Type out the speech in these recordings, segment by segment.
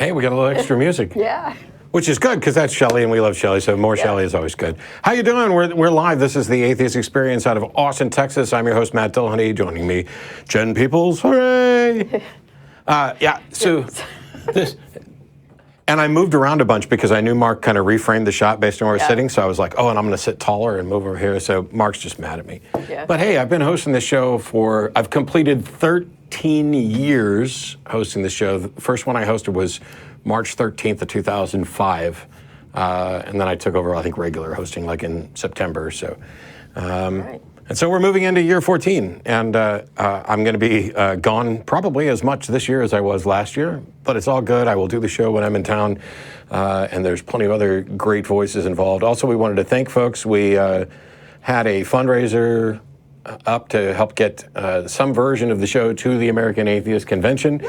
Hey, we got a little extra music. Yeah. Which is good, because that's Shelley, and we love Shelley, so more Shelley is always good. How you doing? We're live. This is the Atheist Experience out of Austin, Texas. I'm your host, Matt Dillahunty. Joining me, Jen Peeples. Hooray! So this... And I moved around a bunch because I knew Mark kind of reframed the shot based on where I was sitting, so I was like, oh, and I'm going to sit taller and move over here, so Mark's just mad at me. Yeah. But hey, I've been hosting this show I've completed 13 years hosting this show. The first one I hosted was March 13th of 2005, and then I took over, I think, regular hosting like in September, so. Right. And so we're moving into year 14, and I'm going to be gone probably as much this year as I was last year, but it's all good. I will do the show when I'm in town, and there's plenty of other great voices involved. Also, we wanted to thank folks. We had a fundraiser up to help get some version of the show to the American Atheist Convention,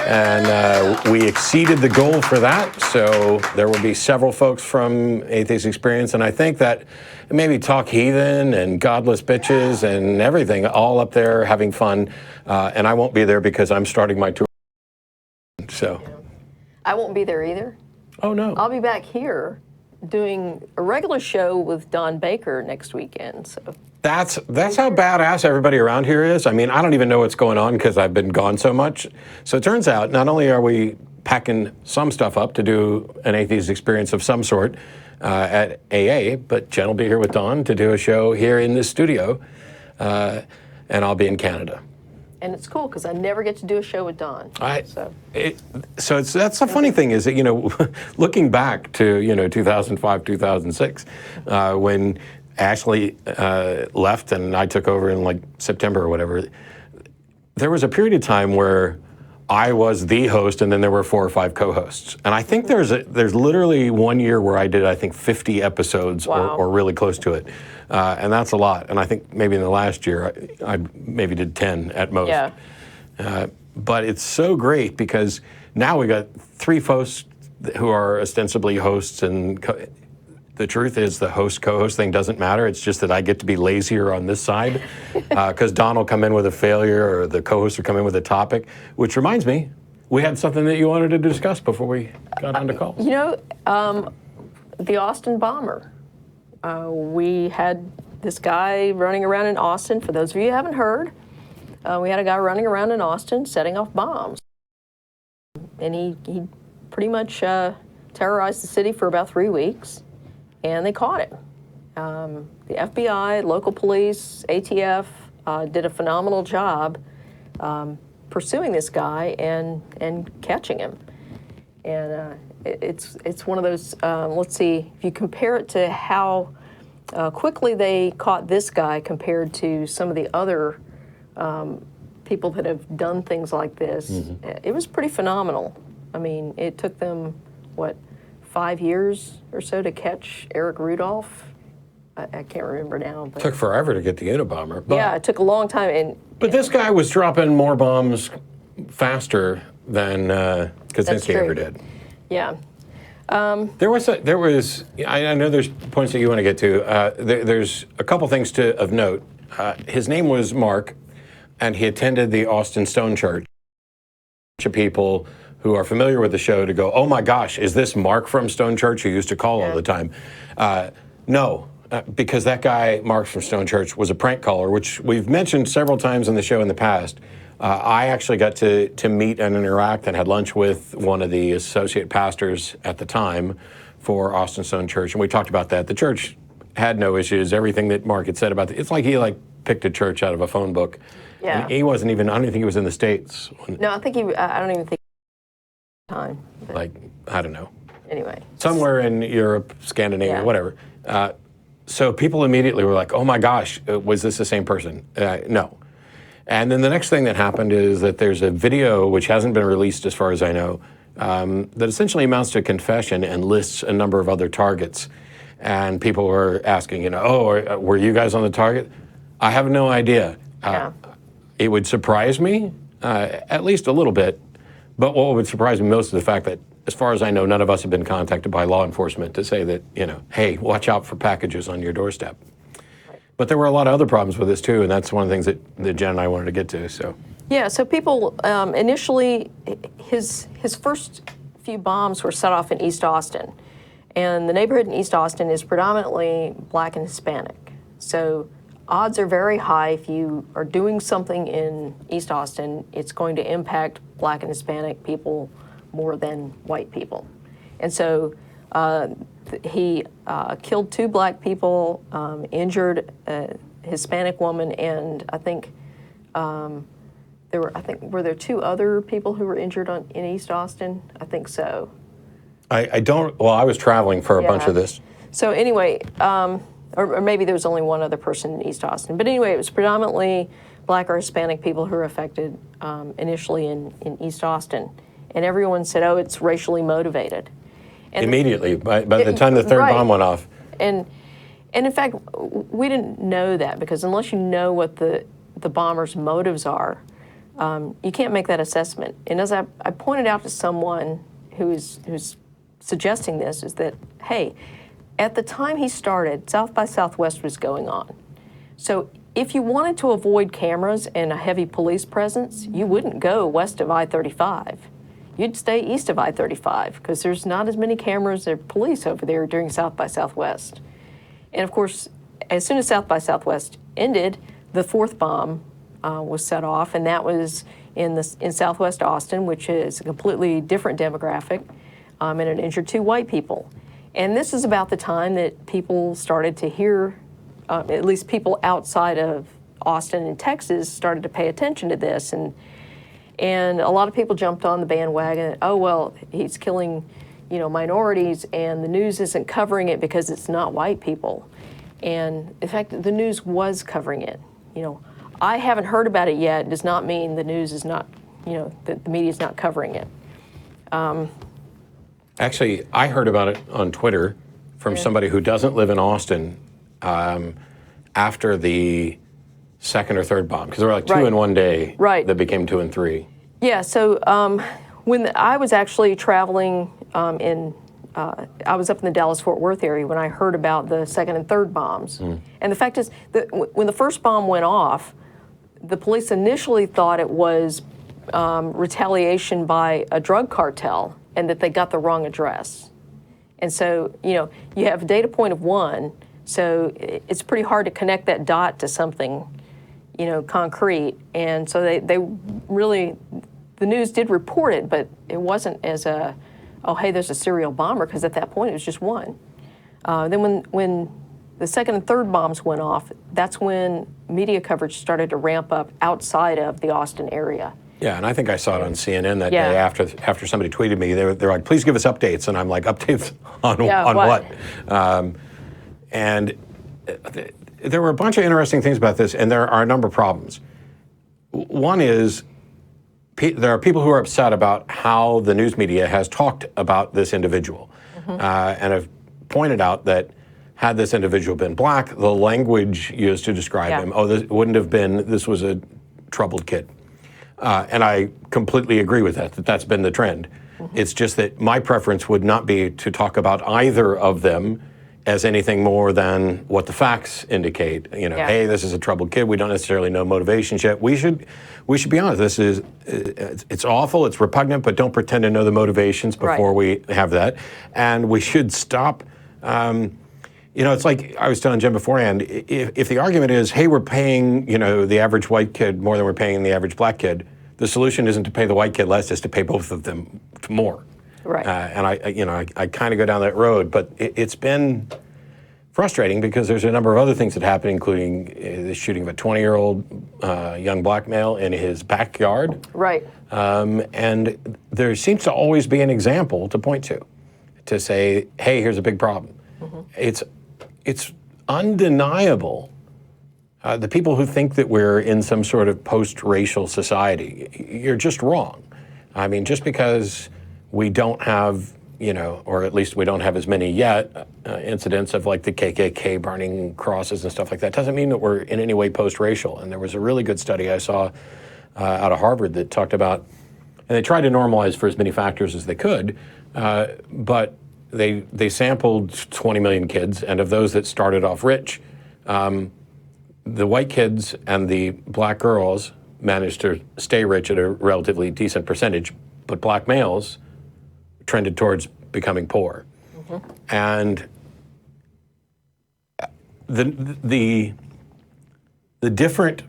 and we exceeded the goal for that, so there will be several folks from Atheist Experience, and I think that maybe Talk Heathen and Godless Bitches and everything all up there having fun, and I won't be there because I'm starting my tour, so. I won't be there either. Oh, no. I'll be back here doing a regular show with Don Baker next weekend, so. That's how badass everybody around here is. I mean, I don't even know what's going on because I've been gone so much. So it turns out, not only are we packing some stuff up to do an Atheist Experience of some sort at AA, but Jen will be here with Don to do a show here in this studio, and I'll be in Canada. And it's cool because I never get to do a show with Don. That's the funny thing is that, looking back to, 2005, 2006, when Ashley left and I took over in like September or whatever, there was a period of time where I was the host and then there were 4 or 5 co-hosts. And I think there's literally one year where I did, 50 episodes or really close to it. And that's a lot. And I think maybe in the last year, I maybe did 10 at most. Yeah. But it's so great because now we got 3 folks who are ostensibly hosts, and the truth is the host-co-host thing doesn't matter. It's just that I get to be lazier on this side because Don will come in with a failure or the co-host will come in with a topic, which reminds me, we had something that you wanted to discuss before we got on the call. The Austin bomber. We had this guy running around in Austin. For those of you who haven't heard, we had a guy running around in Austin setting off bombs. And he pretty much terrorized the city for about 3 weeks. And they caught him. The FBI, local police, ATF did a phenomenal job pursuing this guy and catching him. And it's one of those, let's see, if you compare it to how quickly they caught this guy compared to some of the other people that have done things like this, it was pretty phenomenal. I mean, it took them, 5 years or so to catch Eric Rudolph. I can't remember now. But took forever to get the Unabomber. But, yeah, it took a long time. But this guy was dropping more bombs faster than Kaczynski ever did. Yeah. There was. I know there's points that you want to get to. There's a couple things of note. His name was Mark, and he attended the Austin Stone Church. A bunch of people who are familiar with the show to go, oh my gosh, is this Mark from Stone Church who used to call all the time? No, because that guy, Mark from Stone Church, was a prank caller, which we've mentioned several times in the show in the past. I actually got to meet and interact and had lunch with one of the associate pastors at the time for Austin Stone Church, and we talked about that. The church had no issues. Everything that Mark had said about it, it's like he picked a church out of a phone book. Yeah. And he wasn't even, I don't even think he was in the States. No, I don't even think time. I don't know. Anyway. Somewhere in Europe, Scandinavia, whatever. So people immediately were like, oh my gosh, was this the same person? No. And then the next thing that happened is that there's a video, which hasn't been released as far as I know, that essentially amounts to a confession and lists a number of other targets. And people were asking, were you guys on the target? I have no idea. It would surprise me, at least a little bit. But what would surprise me most is the fact that, as far as I know, none of us have been contacted by law enforcement to say that, hey, watch out for packages on your doorstep. But there were a lot of other problems with this too, and that's one of the things that Jen and I wanted to get to. So yeah, so people initially, his first few bombs were set off in East Austin. And the neighborhood in East Austin is predominantly Black and Hispanic. So odds are very high if you are doing something in East Austin, it's going to impact Black and Hispanic people more than white people. And so he killed 2 Black people, injured a Hispanic woman, and I think were there 2 other people who were injured in East Austin? I think so. I was traveling for a bunch of this. So anyway, or maybe there was only one other person in East Austin. But anyway, it was predominantly Black or Hispanic people who were affected initially in East Austin. And everyone said, oh, it's racially motivated. And immediately, by the time the 3rd bomb went off. And in fact, we didn't know that, because unless you know what the bomber's motives are, you can't make that assessment. And as I pointed out to someone who's suggesting this, is that, hey, at the time he started, South by Southwest was going on. So if you wanted to avoid cameras and a heavy police presence, you wouldn't go west of I-35. You'd stay east of I-35, because there's not as many cameras or police over there during South by Southwest. And of course, as soon as South by Southwest ended, the 4th bomb was set off, and that was in Southwest Austin, which is a completely different demographic, and it injured 2 white people. And this is about the time that people started to hear, at least people outside of Austin and Texas started to pay attention to this, and a lot of people jumped on the bandwagon. Oh, well, he's killing, minorities, and the news isn't covering it because it's not white people. And in fact, the news was covering it. I haven't heard about it yet. It does not mean the news is not, that the media is not covering it. Actually, I heard about it on Twitter from somebody who doesn't live in Austin after the 2nd or 3rd bomb, because there were like 2 in one day that became 2 and 3. Yeah, so when I was actually traveling I was up in the Dallas-Fort Worth area when I heard about the 2nd and 3rd bombs. And the fact is that when the 1st bomb went off, the police initially thought it was retaliation by a drug cartel, and that they got the wrong address. And so, you have a data point of 1, so it's pretty hard to connect that dot to something, concrete. And so they really, the news did report it, but it wasn't as oh, hey, there's a serial bomber, because at that point it was just 1. Then when the 2nd and 3rd bombs went off, that's when media coverage started to ramp up outside of the Austin area. Yeah, and I think I saw it on CNN that day after somebody tweeted me. They're like, please give us updates. And I'm like, updates on what? And there were a bunch of interesting things about this, and there are a number of problems. One is there are people who are upset about how the news media has talked about this individual and have pointed out that had this individual been Black, the language used to describe him, this was a troubled kid. And I completely agree with that that's been the trend. It's just that my preference would not be to talk about either of them as anything more than what the facts indicate. Hey, this is a troubled kid. We don't necessarily know motivations yet. We should be honest. It's awful. It's repugnant. But don't pretend to know the motivations before we have that. And we should stop. It's like I was telling Jim beforehand. If the argument is, hey, we're paying the average white kid more than we're paying the average Black kid, the solution isn't to pay the white kid less; it's to pay both of them more. Right. And I kind of go down that road, but it's been frustrating because there's a number of other things that happen, including the shooting of a 20-year-old young Black male in his backyard. Right. And there seems to always be an example to point to say, hey, here's a big problem. It's undeniable. The people who think that we're in some sort of post-racial society, you're just wrong. I mean, just because we don't have, or at least we don't have as many yet, incidents of like the KKK burning crosses and stuff like that, doesn't mean that we're in any way post-racial. And there was a really good study I saw out of Harvard that talked about, and they tried to normalize for as many factors as they could, but they sampled 20 million kids, and of those that started off rich, the white kids and the Black girls managed to stay rich at a relatively decent percentage, but Black males trended towards becoming poor. And the different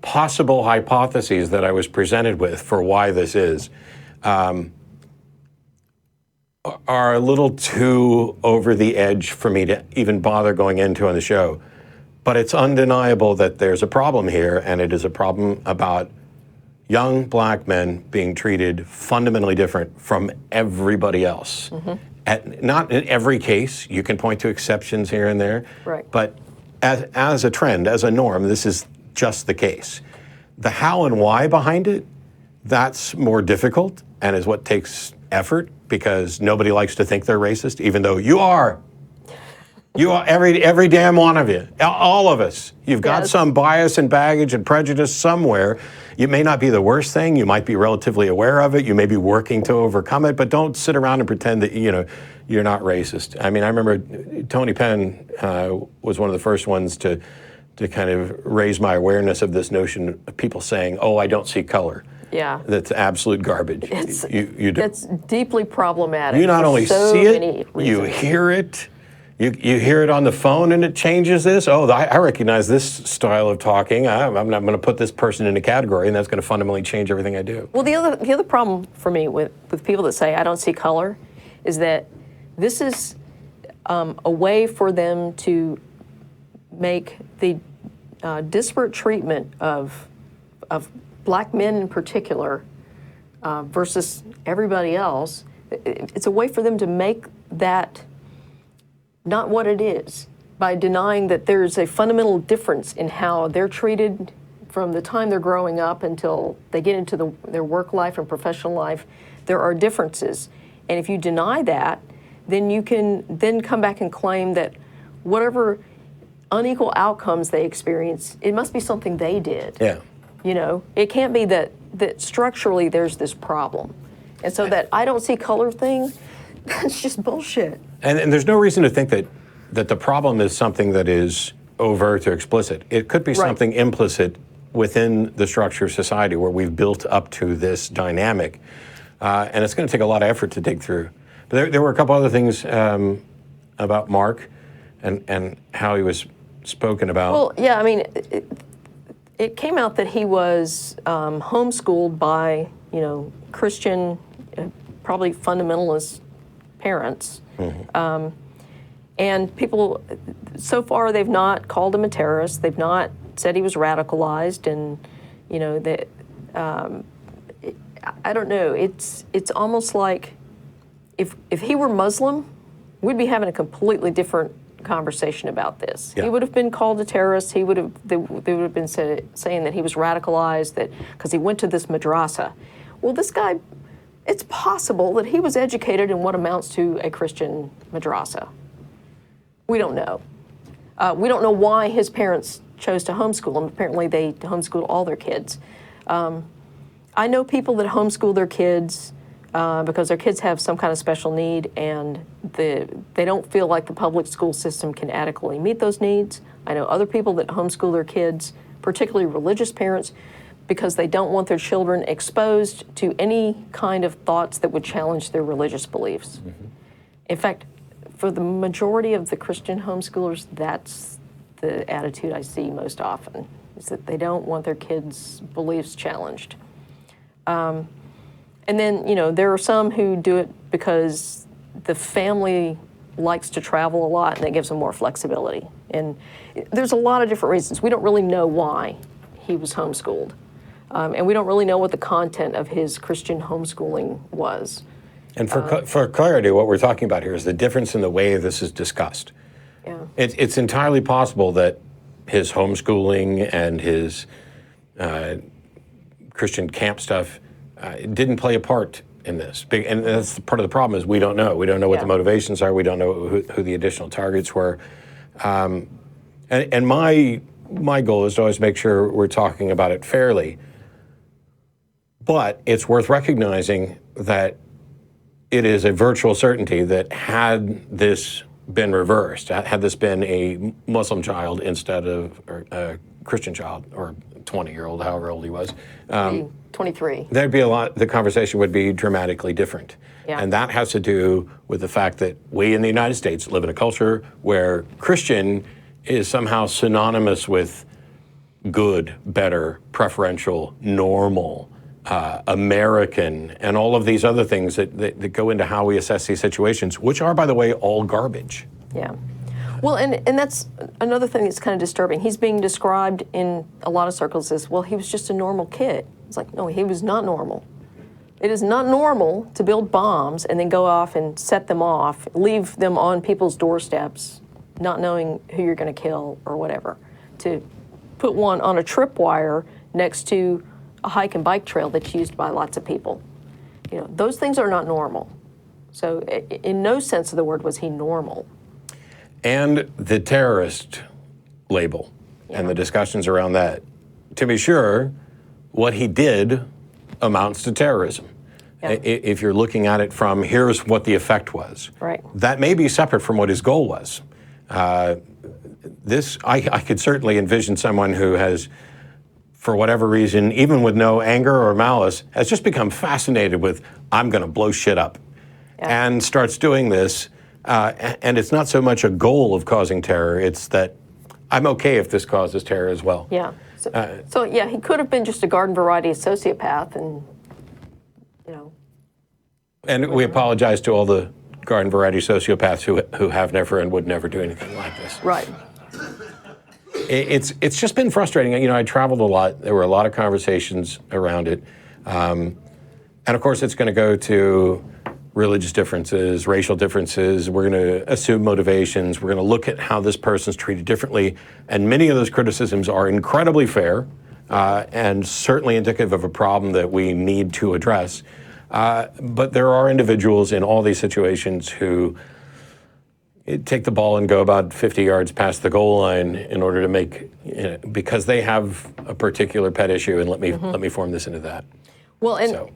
possible hypotheses that I was presented with for why this is are a little too over the edge for me to even bother going into on the show. But it's undeniable that there's a problem here, and it is a problem about young black men being treated fundamentally different from everybody else. Not in every case, you can point to exceptions here and there, but as a trend, as a norm, this is just the case. The how and why behind it, that's more difficult and is what takes effort, because nobody likes to think they're racist, even though you are. You are, every damn one of you, all of us. You've got some bias and baggage and prejudice somewhere. It may not be the worst thing. You might be relatively aware of it. You may be working to overcome it, but don't sit around and pretend that you're not racist. I mean, I remember Tony Penn was one of the first ones to kind of raise my awareness of this notion of people saying, "Oh, I don't see color." Yeah. That's absolute garbage. It's deeply problematic. You not only so see many it, reasons. you hear it. You hear it on the phone and it changes this. Oh, I recognize this style of talking. I'm not going to put this person in a category, and that's going to fundamentally change everything I do. Well, the other problem for me with people that say I don't see color is that this is a way for them to make the disparate treatment of black men in particular versus everybody else. It's a way for them to make that not what it is, by denying that there's a fundamental difference in how they're treated from the time they're growing up until they get into their work life and professional life. There are differences. And if you deny that, then you can then come back and claim that whatever unequal outcomes they experience, it must be something they did. Yeah. It can't be that structurally there's this problem. And so that I don't see color thing, that's just bullshit. And there's no reason to think that the problem is something that is overt or explicit. It could be something implicit within the structure of society where we've built up to this dynamic. And it's going to take a lot of effort to dig through. But there were a couple other things about Mark and how he was spoken about. Well, yeah, I mean, it came out that he was homeschooled by, Christian, probably fundamentalist parents. And people, so far, they've not called him a terrorist. They've not said he was radicalized. And, that I don't know. It's almost like if he were Muslim, we'd be having a completely different conversation about this. Yeah. He would have been called a terrorist. They would have been saying that he was radicalized, that because he went to this madrasa. Well, this guy, it's possible that he was educated in what amounts to a Christian madrasa. We don't know. We don't know why his parents chose to homeschool him. Apparently, they homeschool all their kids. I know people that homeschool their kids because their kids have some kind of special need, and they don't feel like the public school system can adequately meet those needs. I know other people that homeschool their kids, particularly religious parents, because they don't want their children exposed to any kind of thoughts that would challenge their religious beliefs. Mm-hmm. In fact, for the majority of the Christian homeschoolers, that's the attitude I see most often, is that they don't want their kids' beliefs challenged. And then, there are some who do it because the family likes to travel a lot and that gives them more flexibility. And there's a lot of different reasons. We don't really know why he was homeschooled. And we don't really know what the content of his Christian homeschooling was. And for clarity, what we're talking about here is the difference in the way this is discussed. Yeah. It's entirely possible that his homeschooling and his Christian camp stuff didn't play a part in this. And that's part of the problem is we don't know. We don't know what the motivations are. We don't know who the additional targets were. And my goal is to always make sure we're talking about it fairly. But it's worth recognizing that it is a virtual certainty that had this been reversed, had this been a Muslim child instead of a Christian child, or 20-year-old, however old he was. 23. There'd be the conversation would be dramatically different. Yeah. And that has to do with the fact that we in the United States live in a culture where Christian is somehow synonymous with good, better, preferential, normal, American, and all of these other things that go into how we assess these situations, which are, by the way, all garbage. Yeah. Well, and that's another thing that's kind of disturbing. He's being described in a lot of circles as, well, he was just a normal kid. It's like, no, he was not normal. It is not normal to build bombs and then go off and set them off, leave them on people's doorsteps, not knowing who you're going to kill or whatever. To put one on a tripwire next to a hike and bike trail that's used by lots of people. You know, those things are not normal. So in no sense of the word was he normal. And the terrorist label and the discussions around that. To be sure, what he did amounts to terrorism. Yeah. If you're looking at it from here's what the effect was. Right. That may be separate from what his goal was. I could certainly envision someone who has, for whatever reason, even with no anger or malice, has just become fascinated with, I'm going to blow shit up, and starts doing this. And it's not so much a goal of causing terror, it's that I'm okay if this causes terror as well. Yeah. So yeah, he could have been just a garden variety sociopath, and, you know. And we apologize to all the garden variety sociopaths who have never and would never do anything like this. Right. It's just been frustrating. You know, I traveled a lot. There were a lot of conversations around it. And of course, it's going to go to religious differences, racial differences. We're going to assume motivations. We're going to look at how this person's treated differently. And many of those criticisms are incredibly fair and certainly indicative of a problem that we need to address. But there are individuals in all these situations who take the ball and go about 50 yards past the goal line in order to make, because they have a particular pet issue, and let me form this into that. Well,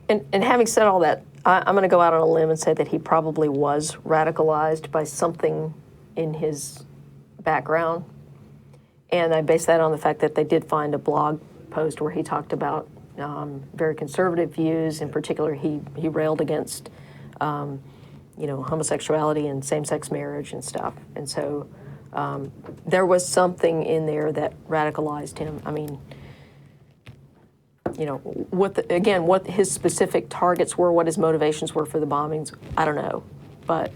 and having said all that, I'm going to go out on a limb and say that he probably was radicalized by something in his background. And I base that on the fact that they did find a blog post where he talked about very conservative views. In particular, he railed against, homosexuality and same-sex marriage and stuff. And so there was something in there that radicalized him. I mean, you know, what his specific targets were, what his motivations were for the bombings, I don't know. But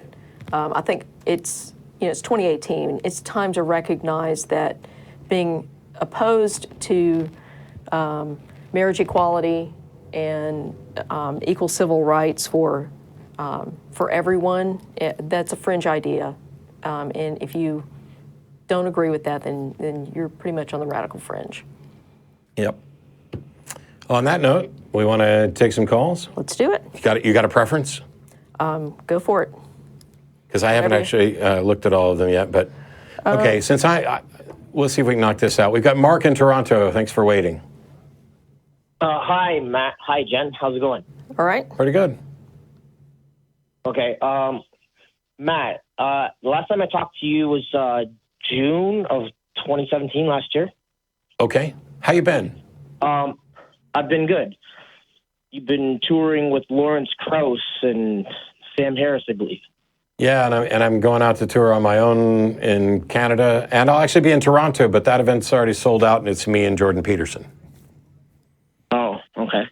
I think it's 2018. It's time to recognize that being opposed to marriage equality and equal civil rights for everyone, that's a fringe idea. And if you don't agree with that, then you're pretty much on the radical fringe. Yep. On that note, we want to take some calls. Let's do it. You got a preference? Go for it. Because I haven't actually looked at all of them yet. But okay, since we'll see if we can knock this out. We've got Mark in Toronto. Thanks for waiting. Hi, Matt. Hi, Jen. How's it going? All right. Pretty good. Okay. Matt, the last time I talked to you was June of 2017, last year. Okay. How you been? I've been good. You've been touring with Lawrence Krauss and Sam Harris, I believe. Yeah, and I'm going out to tour on my own in Canada, and I'll actually be in Toronto, but that event's already sold out, and it's me and Jordan Peterson. Oh, okay.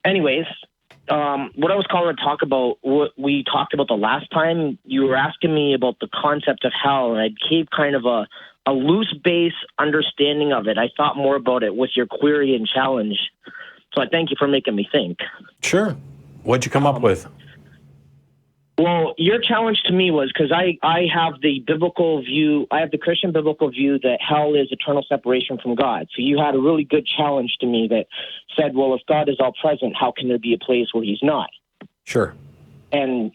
Anyways, what I was calling to talk about, what we talked about the last time, you were asking me about the concept of hell, and I gave kind of a loose base understanding of it. I thought more about it with your query and challenge. So I thank you for making me think. Sure. What'd you come up with? Well, your challenge to me was, because I have the biblical view, I have the Christian biblical view that hell is eternal separation from God. So you had a really good challenge to me that said, well, if God is all present, how can there be a place where he's not? Sure. And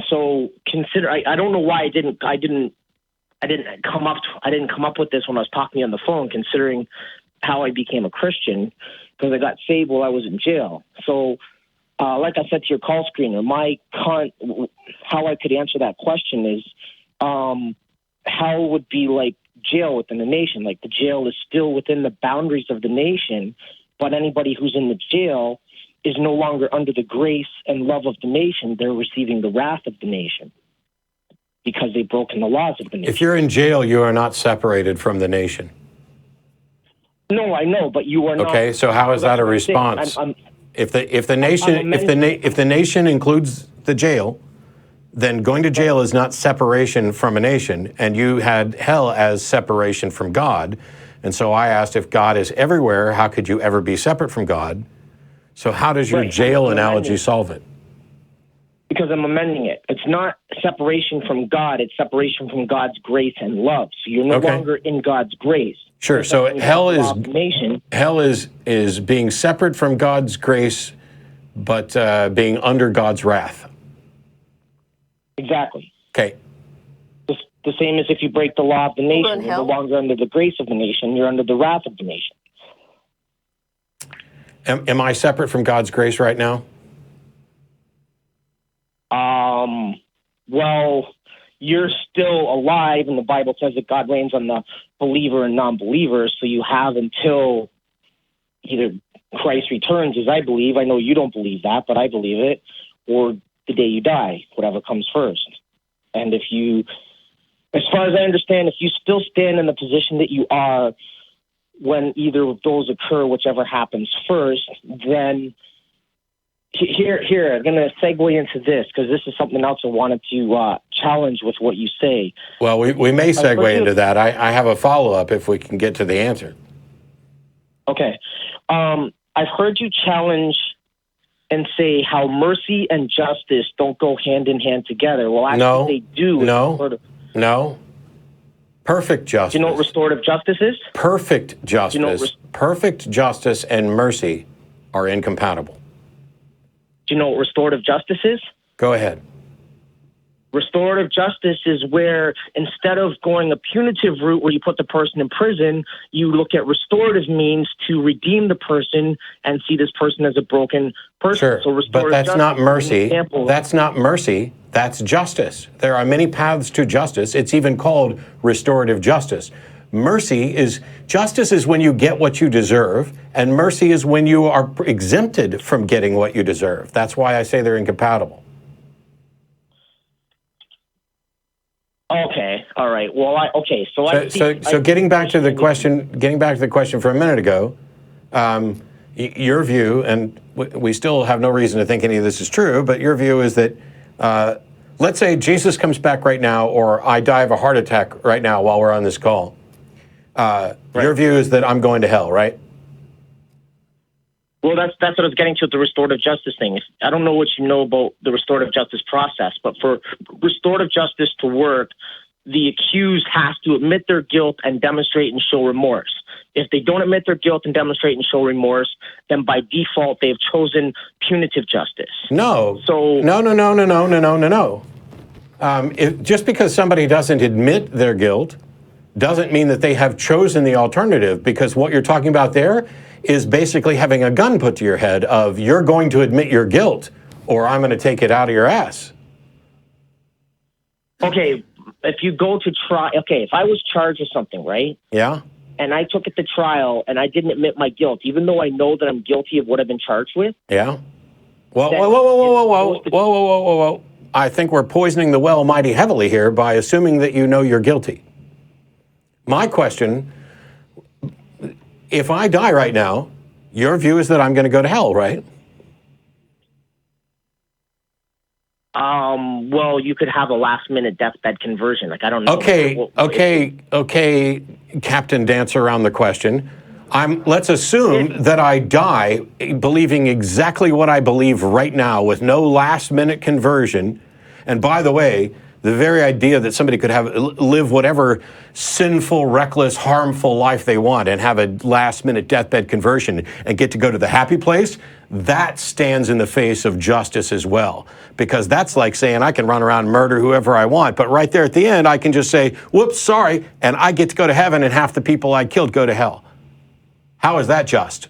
so consider, I don't know why I didn't come up with this when I was talking to you on the phone, considering how I became a Christian, because I got saved while I was in jail. So, like I said to your call screener, how I could answer that question is, hell would be like jail within the nation. Like the jail is still within the boundaries of the nation, but anybody who's in the jail is no longer under the grace and love of the nation. They're receiving the wrath of the nation because they've broken the laws of the nation. If you're in jail, you are not separated from the nation. No, I know, but you are not. Okay, so how is that a response? If the nation includes the jail, then going to jail is not separation from a nation, and you had hell as separation from God. And so I asked, if God is everywhere, how could you ever be separate from God? So how does your jail analogy solve it? Because I'm amending it. It's not separation from God, it's separation from God's grace and love. So you're no longer in God's grace. Sure. So hell is being separate from God's grace, but being under God's wrath. Exactly. Okay. The same as if you break the law of the nation. You're no longer under the grace of the nation. You're under the wrath of the nation. Am I separate from God's grace right now? Well, you're still alive, and the Bible says that God reigns on the believer and non-believer, so you have until either Christ returns, as I believe. I know you don't believe that, but I believe it, or the day you die, whatever comes first. And if you, as far as I understand, if you still stand in the position that you are when either of those occur, whichever happens first, then here, I'm going to segue into this because this is something else I wanted to challenge with what you say. Well, we may segue into that. I have a follow-up if we can get to the answer. Okay. I've heard you challenge and say how mercy and justice don't go hand in hand together. Well, actually, they do. No. Perfect justice. Do you know what restorative justice is? Perfect justice. Perfect justice and mercy are incompatible. Do you know what restorative justice is? Go ahead. Restorative justice is where instead of going a punitive route where you put the person in prison, you look at restorative means to redeem the person and see this person as a broken person. Sure, so but that's not mercy. That's not mercy. That's justice. There are many paths to justice. It's even called restorative justice. Justice is when you get what you deserve, and mercy is when you are exempted from getting what you deserve. That's why I say they're incompatible. Okay. All right. Well, So getting back to the question for a minute ago, your view, and we still have no reason to think any of this is true, but your view is that, let's say Jesus comes back right now, or I die of a heart attack right now while we're on this call. Your view is that I'm going to hell, right? Well, that's what I was getting to with the restorative justice thing. I don't know what you know about the restorative justice process, but for restorative justice to work, the accused has to admit their guilt and demonstrate and show remorse. If they don't admit their guilt and demonstrate and show remorse, then by default they've chosen punitive justice. No. So No. Just because somebody doesn't admit their guilt doesn't mean that they have chosen the alternative, because what you're talking about there is basically having a gun put to your head of you're going to admit your guilt or I'm going to take it out of your ass. Okay, if you go to trial, if I was charged with something, right? Yeah. And I took it to trial and I didn't admit my guilt, even though I know that I'm guilty of what I've been charged with. Yeah. Whoa. I think we're poisoning the well mighty heavily here by assuming that you know you're guilty. My question, if I die right now, your view is that I'm going to go to hell, right? Well, you could have a last-minute deathbed conversion. Like, I don't know. Okay, Captain Dance around the question. Let's assume that I die believing exactly what I believe right now with no last-minute conversion. And by the way, the very idea that somebody could live whatever sinful, reckless, harmful life they want and have a last-minute deathbed conversion and get to go to the happy place, that stands in the face of justice as well. Because that's like saying I can run around and murder whoever I want, but right there at the end, I can just say, whoops, sorry, and I get to go to heaven and half the people I killed go to hell. How is that just?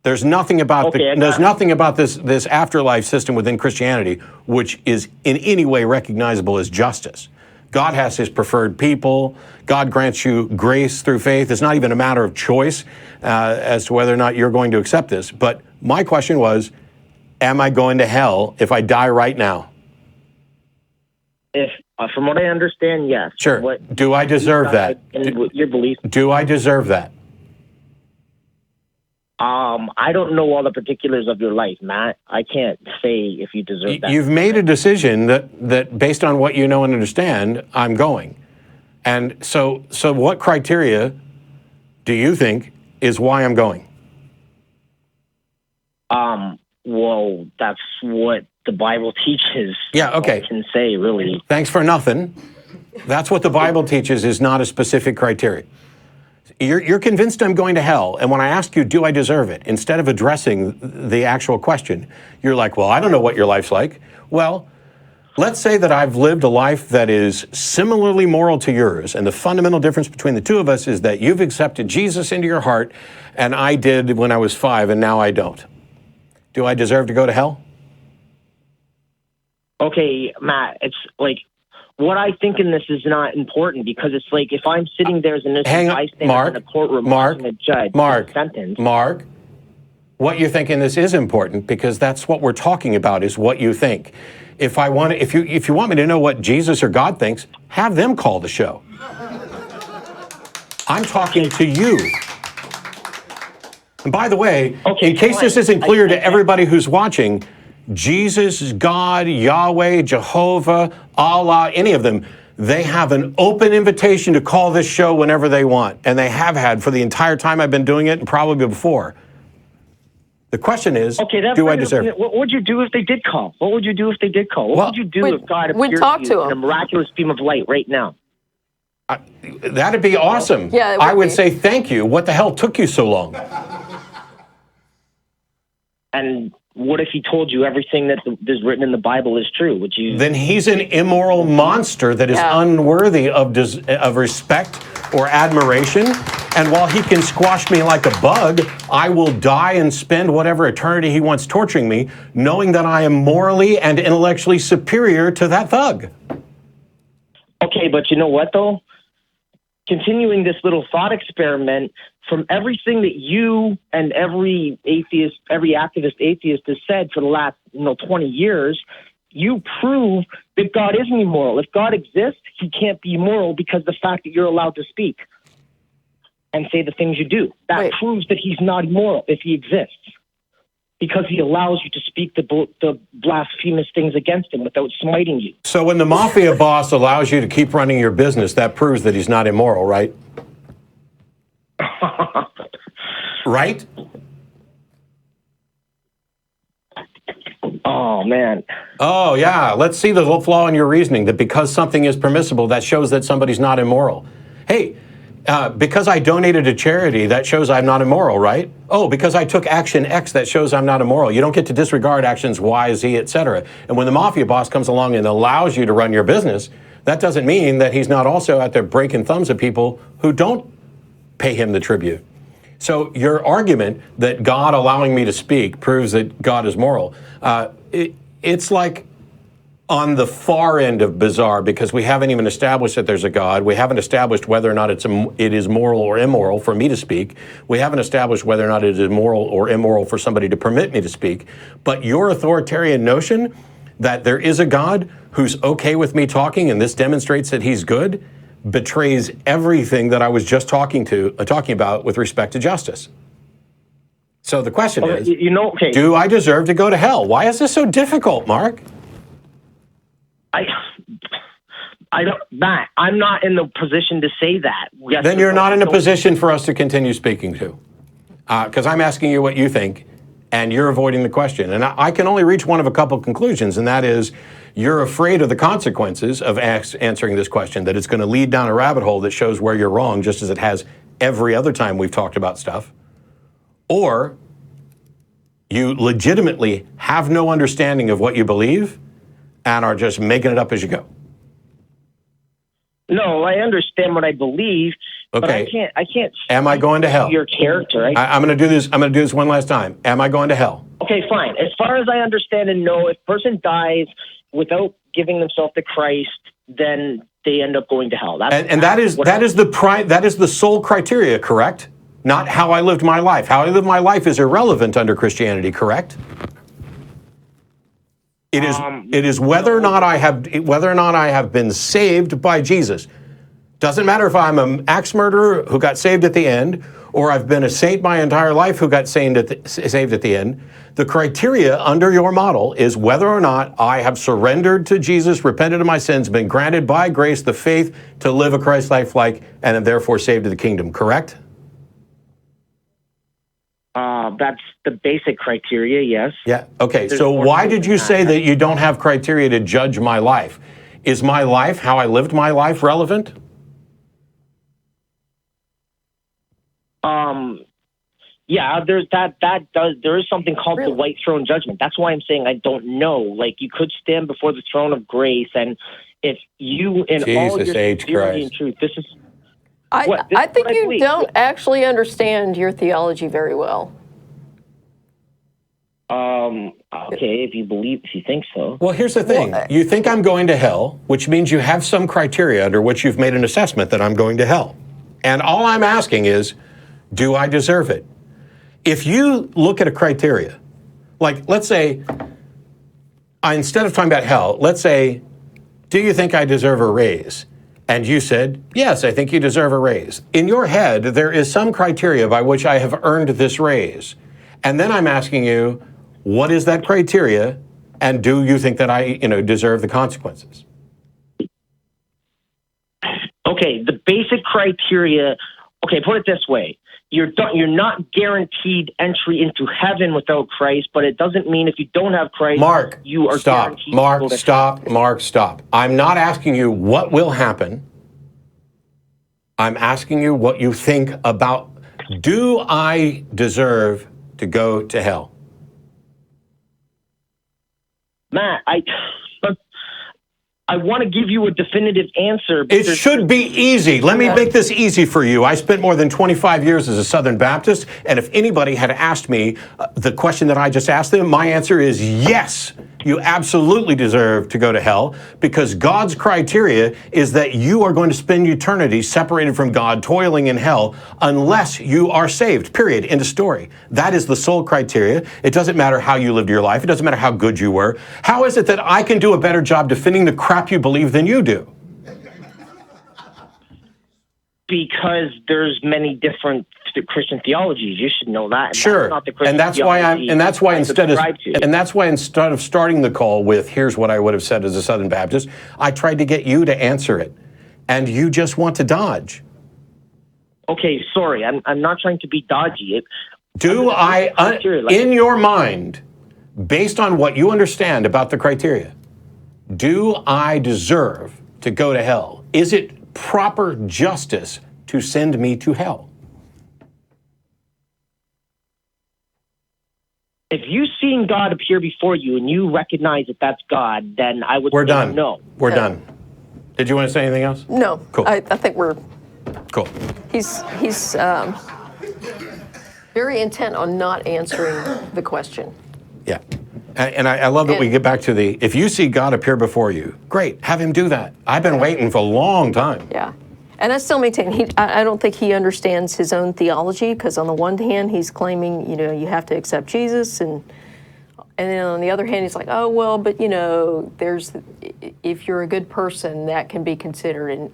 There's nothing about this afterlife system within Christianity which is in any way recognizable as justice. God has his preferred people. God grants you grace through faith. It's not even a matter of choice as to whether or not you're going to accept this. But My question was, am I going to hell if I die right now? If from what I understand, yes. Sure. Do I deserve that? Your belief. Do I deserve that? I don't know all the particulars of your life, Matt. I can't say if you deserve that. You've made a decision that based on what you know and understand, I'm going. And so what criteria do you think is why I'm going? Well, that's what the Bible teaches. Yeah, okay. All I can say, really. Thanks for nothing. That's what the Bible teaches is not a specific criteria. You're convinced I'm going to hell, and when I ask you, do I deserve it, instead of addressing the actual question, you're like, well, I don't know what your life's like. Well, let's say that I've lived a life that is similarly moral to yours, and the fundamental difference between the two of us is that you've accepted Jesus into your heart, and I did when I was 5, and now I don't. Do I deserve to go to hell? Okay, Matt, it's like, what I think in this is not important, because it's like, if I'm sitting there as an innocent bystander in a courtroom watching a judge sentence. Mark, what you think in this is important, because that's what we're talking about, is what you think. If you want me to know what Jesus or God thinks, have them call the show. I'm talking to you. And by the way, in case this isn't clear to everybody who's watching, Jesus, God, Yahweh, Jehovah, Allah, any of them, they have an open invitation to call this show whenever they want. And they have had for the entire time I've been doing it, and probably before. The question is, do I deserve it? What would you do if they did call? What would you do if they did call? What would you do if God appeared to you in a miraculous beam of light right now? That'd be awesome. Yeah, I would say, thank you. What the hell took you so long? And what if he told you everything that is written in the Bible is true? Would you? Then he's an immoral monster that is unworthy of respect or admiration. And while he can squash me like a bug, I will die and spend whatever eternity he wants torturing me, knowing that I am morally and intellectually superior to that thug. Okay, but you know what, though? Continuing this little thought experiment, from everything that you and every activist atheist has said for the last 20 years, you prove that God isn't immoral. If God exists, he can't be immoral because the fact that you're allowed to speak and say the things you do. That proves that he's not immoral if he exists, because he allows you to speak the blasphemous things against him without smiting you. So when the mafia boss allows you to keep running your business, that proves that he's not immoral, right? Right? Oh, man. Oh, yeah. Let's see the flaw in your reasoning, that because something is permissible, that shows that somebody's not immoral. Hey, because I donated to charity, that shows I'm not immoral, right? Oh, because I took action X, that shows I'm not immoral. You don't get to disregard actions Y, Z, etc. And when the mafia boss comes along and allows you to run your business, that doesn't mean that he's not also out there breaking thumbs at people who don't pay him the tribute. So your argument that God allowing me to speak proves that God is moral, it's like on the far end of bizarre, because we haven't even established that there's a God. We haven't established whether or not it is moral or immoral for me to speak. We haven't established whether or not it is moral or immoral for somebody to permit me to speak. But your authoritarian notion that there is a God who's okay with me talking, and this demonstrates that he's good, betrays everything that I was just talking about with respect to justice. So the question is, do I deserve to go to hell? Why is this so difficult, Mark? I don't, Matt, I'm not in the position to say that. Yes, then you're not in a position for us to continue speaking to, because I'm asking you what you think, and you're avoiding the question. And I can only reach one of a couple conclusions, and that is you're afraid of the consequences of answering this question, that it's going to lead down a rabbit hole that shows where you're wrong, just as it has every other time we've talked about stuff. Or you legitimately have no understanding of what you believe and are just making it up as you go. No, I understand what I believe, but I can't. Am I going to hell? Your character. I'm going to do this. I'm going to do this one last time. Am I going to hell? Okay, fine. As far as I understand and know, if a person dies without giving themselves to Christ, then they end up going to hell. That is the sole criteria, correct? not how I lived my life. How I lived my life is irrelevant under Christianity, correct? It is whether or not I have been saved by Jesus. Doesn't matter if I'm an axe murderer who got saved at the end, or I've been a saint my entire life who got saved at the end. The criteria under your model is whether or not I have surrendered to Jesus, repented of my sins, been granted by grace the faith to live a Christ-like life, and am therefore saved to the kingdom, correct? That's the basic criteria, yes. Yeah, okay, so why did you say that you don't have criteria to judge my life? Is my life, how I lived my life, relevant? Yeah, there is something called the white throne judgment. That's why I'm saying I don't know. Like, you could stand before the throne of grace, and if you in all your sincerity and truth, this is. I think you don't actually understand your theology very well. Okay, if you think so. Well, here's the thing. You think I'm going to hell, which means you have some criteria under which you've made an assessment that I'm going to hell. And all I'm asking is, do I deserve it? If you look at a criteria, like let's say, instead of talking about hell, let's say, do you think I deserve a raise? And you said, yes, I think you deserve a raise. In your head, there is some criteria by which I have earned this raise. And then I'm asking you, what is that criteria? And do you think that I, deserve the consequences? Okay, the basic criteria, put it this way. You're not guaranteed entry into heaven without Christ, but it doesn't mean if you don't have Christ, you are guaranteed to go to heaven. Mark, stop. I'm not asking you what will happen. I'm asking you what you think about, do I deserve to go to hell? Matt, I want to give you a definitive answer. It should be easy. Let me make this easy for you. I spent more than 25 years as a Southern Baptist, and if anybody had asked me the question that I just asked them, my answer is yes. You absolutely deserve to go to hell, because God's criteria is that you are going to spend eternity separated from God, toiling in hell, unless you are saved, period, end of story. That is the sole criteria. It doesn't matter how you lived your life. It doesn't matter how good you were. How is it that I can do a better job defending the crap you believe than you do? Because there's many different Christian theologies. You should know that. Sure, and that's why instead of starting the call with "here's what I would have said as a Southern Baptist," I tried to get you to answer it, and you just want to dodge. Okay, sorry, I'm not trying to be dodgy. In your mind, based on what you understand about the criteria, do I deserve to go to hell? Is it proper justice to send me to hell? If you've seen God appear before you and you recognize that that's God, then I would say no. We're done. Did you want to say anything else? No. Cool. I think we're... Cool. He's very intent on not answering the question. Yeah. And I love that we get back to if you see God appear before you, great, have him do that. I've been waiting for a long time. Yeah. And I still maintain, I don't think he understands his own theology, because on the one hand, he's claiming, you have to accept Jesus, and then on the other hand, he's like, oh, well, but, if you're a good person, that can be considered. And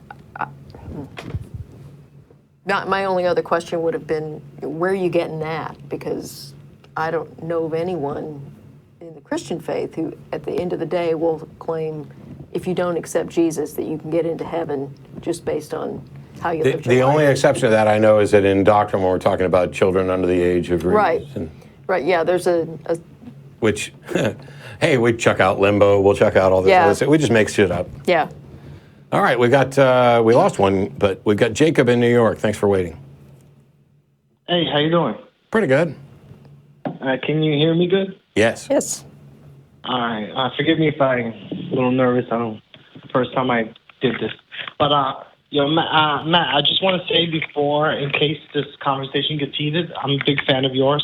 my only other question would have been, where are you getting that? Because I don't know of anyone in the Christian faith who, at the end of the day, will claim, if you don't accept Jesus, that you can get into heaven just based on how you live your life. The only exception to that I know is that in doctrine, when we're talking about children under the age of reason. Right, yeah, there's which, hey, we chuck out limbo, we'll chuck out all this other stuff. We just make shit up. Yeah. All right, we lost one, but we've got Jacob in New York. Thanks for waiting. Hey, how you doing? Pretty good. Can you hear me good? Yes. Yes. All right. Forgive me if I'm a little nervous. First time I did this. But, Matt, I just want to say before, in case this conversation gets heated, I'm a big fan of yours,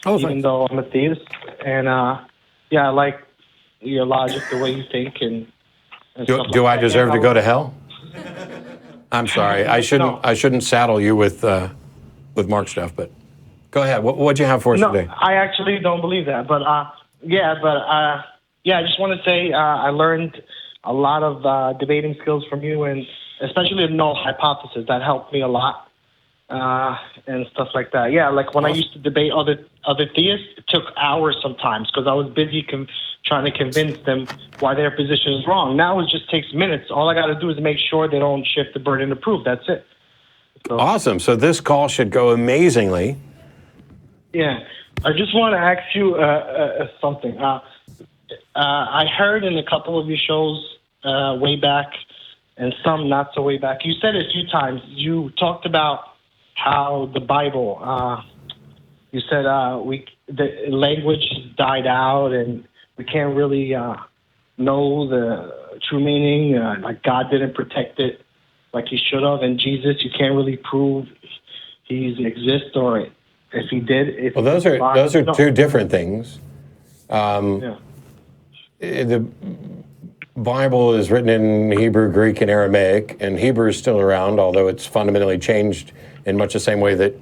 even though I'm a theist. And, I like your logic, the way you think. And do I deserve to go to hell? I'm sorry. I shouldn't saddle you with Mark stuff, but go ahead. What'd you have for us No, today? I actually don't believe that. But I just want to say I learned a lot of debating skills from you, and especially the null hypothesis. That helped me a lot, and stuff like that. Yeah, like when I used to debate other theists, it took hours sometimes because I was busy trying to convince them why their position is wrong. Now it just takes minutes. All I got to do is make sure they don't shift the burden of proof. That's it. So, Awesome. So this call should go amazingly. yeah, I just want to ask you something. I heard in a couple of your shows way back, and some not so way back. You said a few times. You talked about how the Bible. You said the language died out, and we can't really know the true meaning. Like God didn't protect it like He should have, and Jesus, you can't really prove He exists, or if He did. Well, those are two different things. Yeah. The Bible is written in Hebrew, Greek, and Aramaic, and Hebrew is still around, although it's fundamentally changed in much the same way that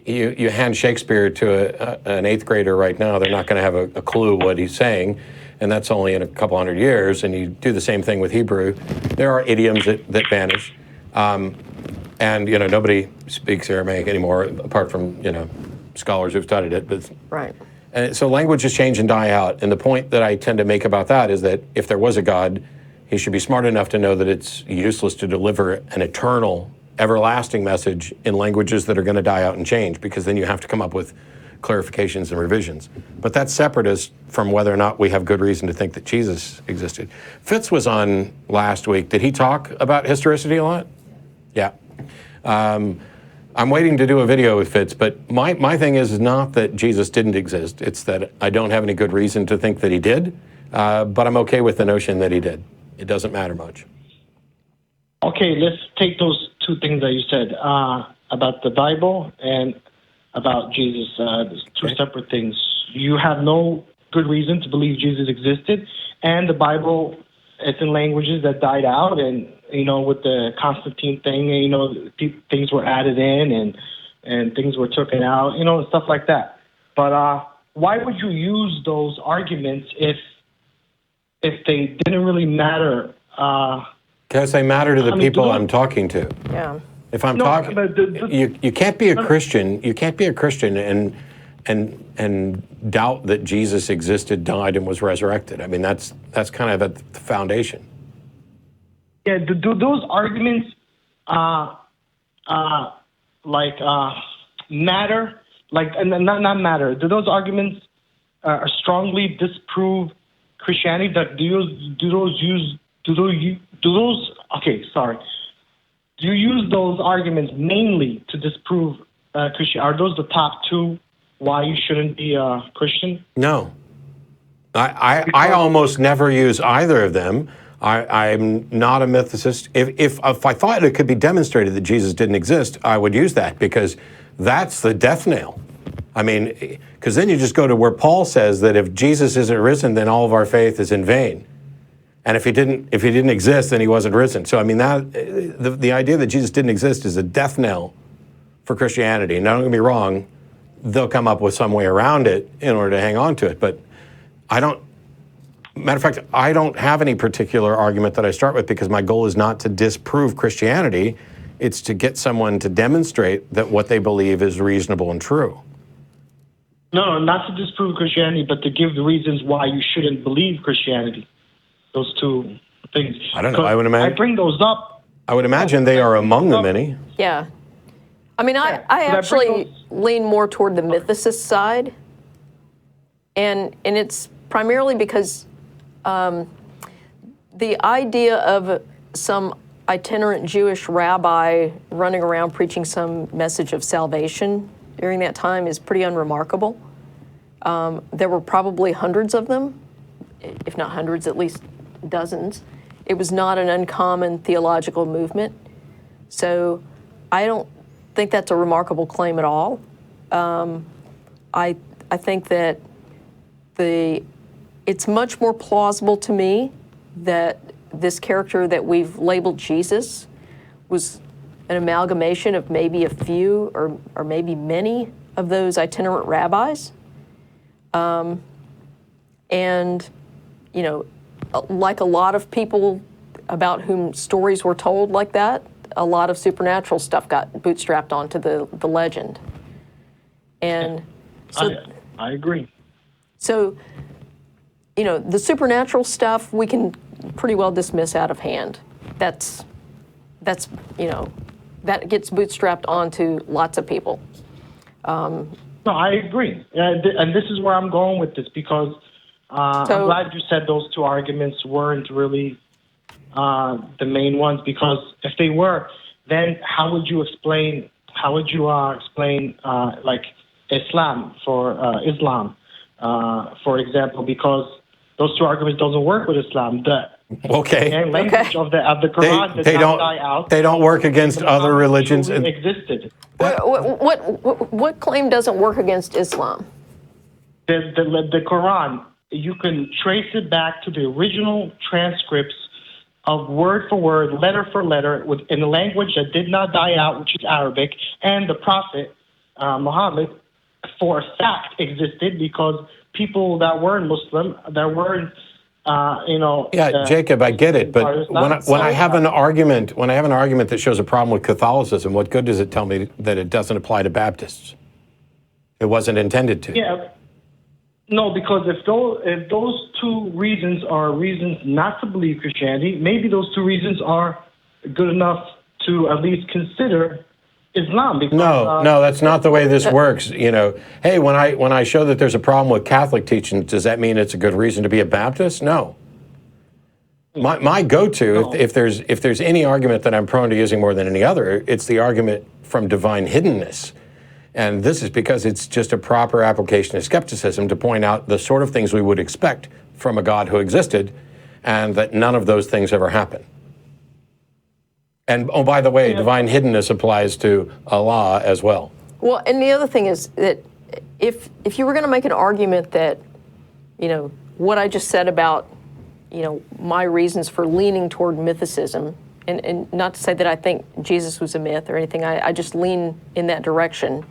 you hand Shakespeare to an eighth grader right now, they're not going to have a clue what he's saying, and that's only in a couple hundred years, and you do the same thing with Hebrew. There are idioms that vanish, and nobody speaks Aramaic anymore, apart from scholars who've studied it. But Right. and so languages change and die out. And the point that I tend to make about that is that if there was a God, He should be smart enough to know that it's useless to deliver an eternal, everlasting message in languages that are going to die out and change, because then you have to come up with clarifications and revisions. But that's separate from whether or not we have good reason to think that Jesus existed. Fitz was on last week. Did he talk about historicity a lot? Yeah. I'm waiting to do a video with Fitz, but my thing is not that Jesus didn't exist. It's that I don't have any good reason to think that He did, but I'm okay with the notion that He did. It doesn't matter much. Okay, let's take those two things that you said about the Bible and about Jesus. There's two separate things. You have no good reason to believe Jesus existed, and the Bible, it's in languages that died out, and with the Constantine thing, things were added in and things were taken out, and stuff like that. But why would you use those arguments if they didn't really matter? Because they matter to the people I'm talking to. Yeah. If I'm talking, you can't be a Christian. You can't be a Christian and doubt that Jesus existed, died, and was resurrected. I mean, that's kind of at the foundation. Yeah. Do those arguments matter? Like, and not matter. Do those arguments strongly disprove Christianity? That do you use those arguments mainly to disprove Christian? Are those the top two why you shouldn't be a Christian? No. I almost never use either of them. I'm not a mythicist. If I thought it could be demonstrated that Jesus didn't exist, I would use that, because that's the death nail. I mean, because then you just go to where Paul says that if Jesus isn't risen, then all of our faith is in vain. And if he didn't exist, then He wasn't risen. So I mean, that the idea that Jesus didn't exist is a death knell for Christianity. Now, don't get me wrong, they'll come up with some way around it in order to hang on to it. But matter of fact, I don't have any particular argument that I start with, because my goal is not to disprove Christianity. It's to get someone to demonstrate that what they believe is reasonable and true. No, not to disprove Christianity, but to give the reasons why you shouldn't believe Christianity. Those two things. I don't know. I would imagine. I bring those up. I would imagine they are among the many. Yeah. I mean, I actually lean more toward the mythicist side, and it's primarily because the idea of some itinerant Jewish rabbi running around preaching some message of salvation during that time is pretty unremarkable. There were probably hundreds of them, if not hundreds, at least dozens. It was not an uncommon theological movement. So I don't think that's a remarkable claim at all. I think that it's much more plausible to me that this character that we've labeled Jesus was an amalgamation of maybe a few or maybe many of those itinerant rabbis. And, you know, like a lot of people about whom stories were told like that, a lot of supernatural stuff got bootstrapped onto the legend. And so, I agree. So, you know, the supernatural stuff we can pretty well dismiss out of hand. That's you know, that gets bootstrapped onto lots of people. No, I agree. And this is where I'm going with this, because I'm glad you said those two arguments weren't really the main ones, because if they were, then how would you explain like Islam, for example, because those two arguments doesn't work with Islam. The language of the Quran does not die out. They don't work against other religions. And existed. What claim doesn't work against Islam? The Quran, you can trace it back to the original transcripts of word for word, letter for letter, in a language that did not die out, which is Arabic, and the Prophet Muhammad, for a fact, existed because people that weren't Muslim, that weren't, Jacob, I get it, but when I have an argument that shows a problem with Catholicism, what good does it tell me that it doesn't apply to Baptists? It wasn't intended to. Yeah. No, because if those two reasons are reasons not to believe Christianity, maybe those two reasons are good enough to at least consider Islam. Because, no, that's not the way this works. You know, hey, when I show that there's a problem with Catholic teaching, does that mean it's a good reason to be a Baptist? No. My go-to, if there's any argument that I'm prone to using more than any other, it's the argument from divine hiddenness. And this is because it's just a proper application of skepticism to point out the sort of things we would expect from a God who existed, and that none of those things ever happen. And, oh, by the way, divine hiddenness applies to Allah as well. Well, and the other thing is that if you were going to make an argument that, you know, what I just said about, you know, my reasons for leaning toward mythicism, and not to say that I think Jesus was a myth or anything, I just lean in that direction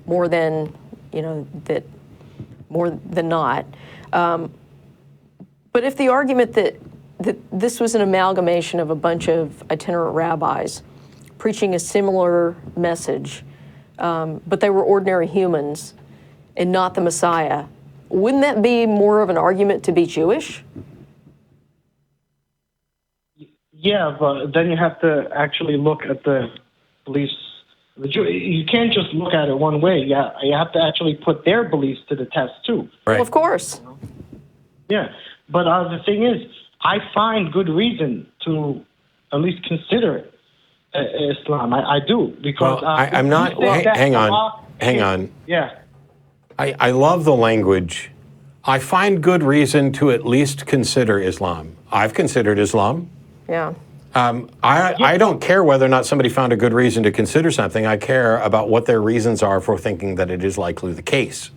more than, you know, more than not. But if the argument that this was an amalgamation of a bunch of itinerant rabbis preaching a similar message, but they were ordinary humans and not the Messiah, wouldn't that be more of an argument to be Jewish? Yeah, but then you have to actually look at the beliefs. You can't just look at it one way. You have to actually put their beliefs to the test, too. Right. Well, of course. Yeah, but the thing is, I find good reason to at least consider Islam. I do, because... Well, I'm not... Hang on. Yeah. I love the language. I find good reason to at least consider Islam. I've considered Islam. Yeah. I don't care whether or not somebody found a good reason to consider something. I care about what their reasons are for thinking that it is likely the case.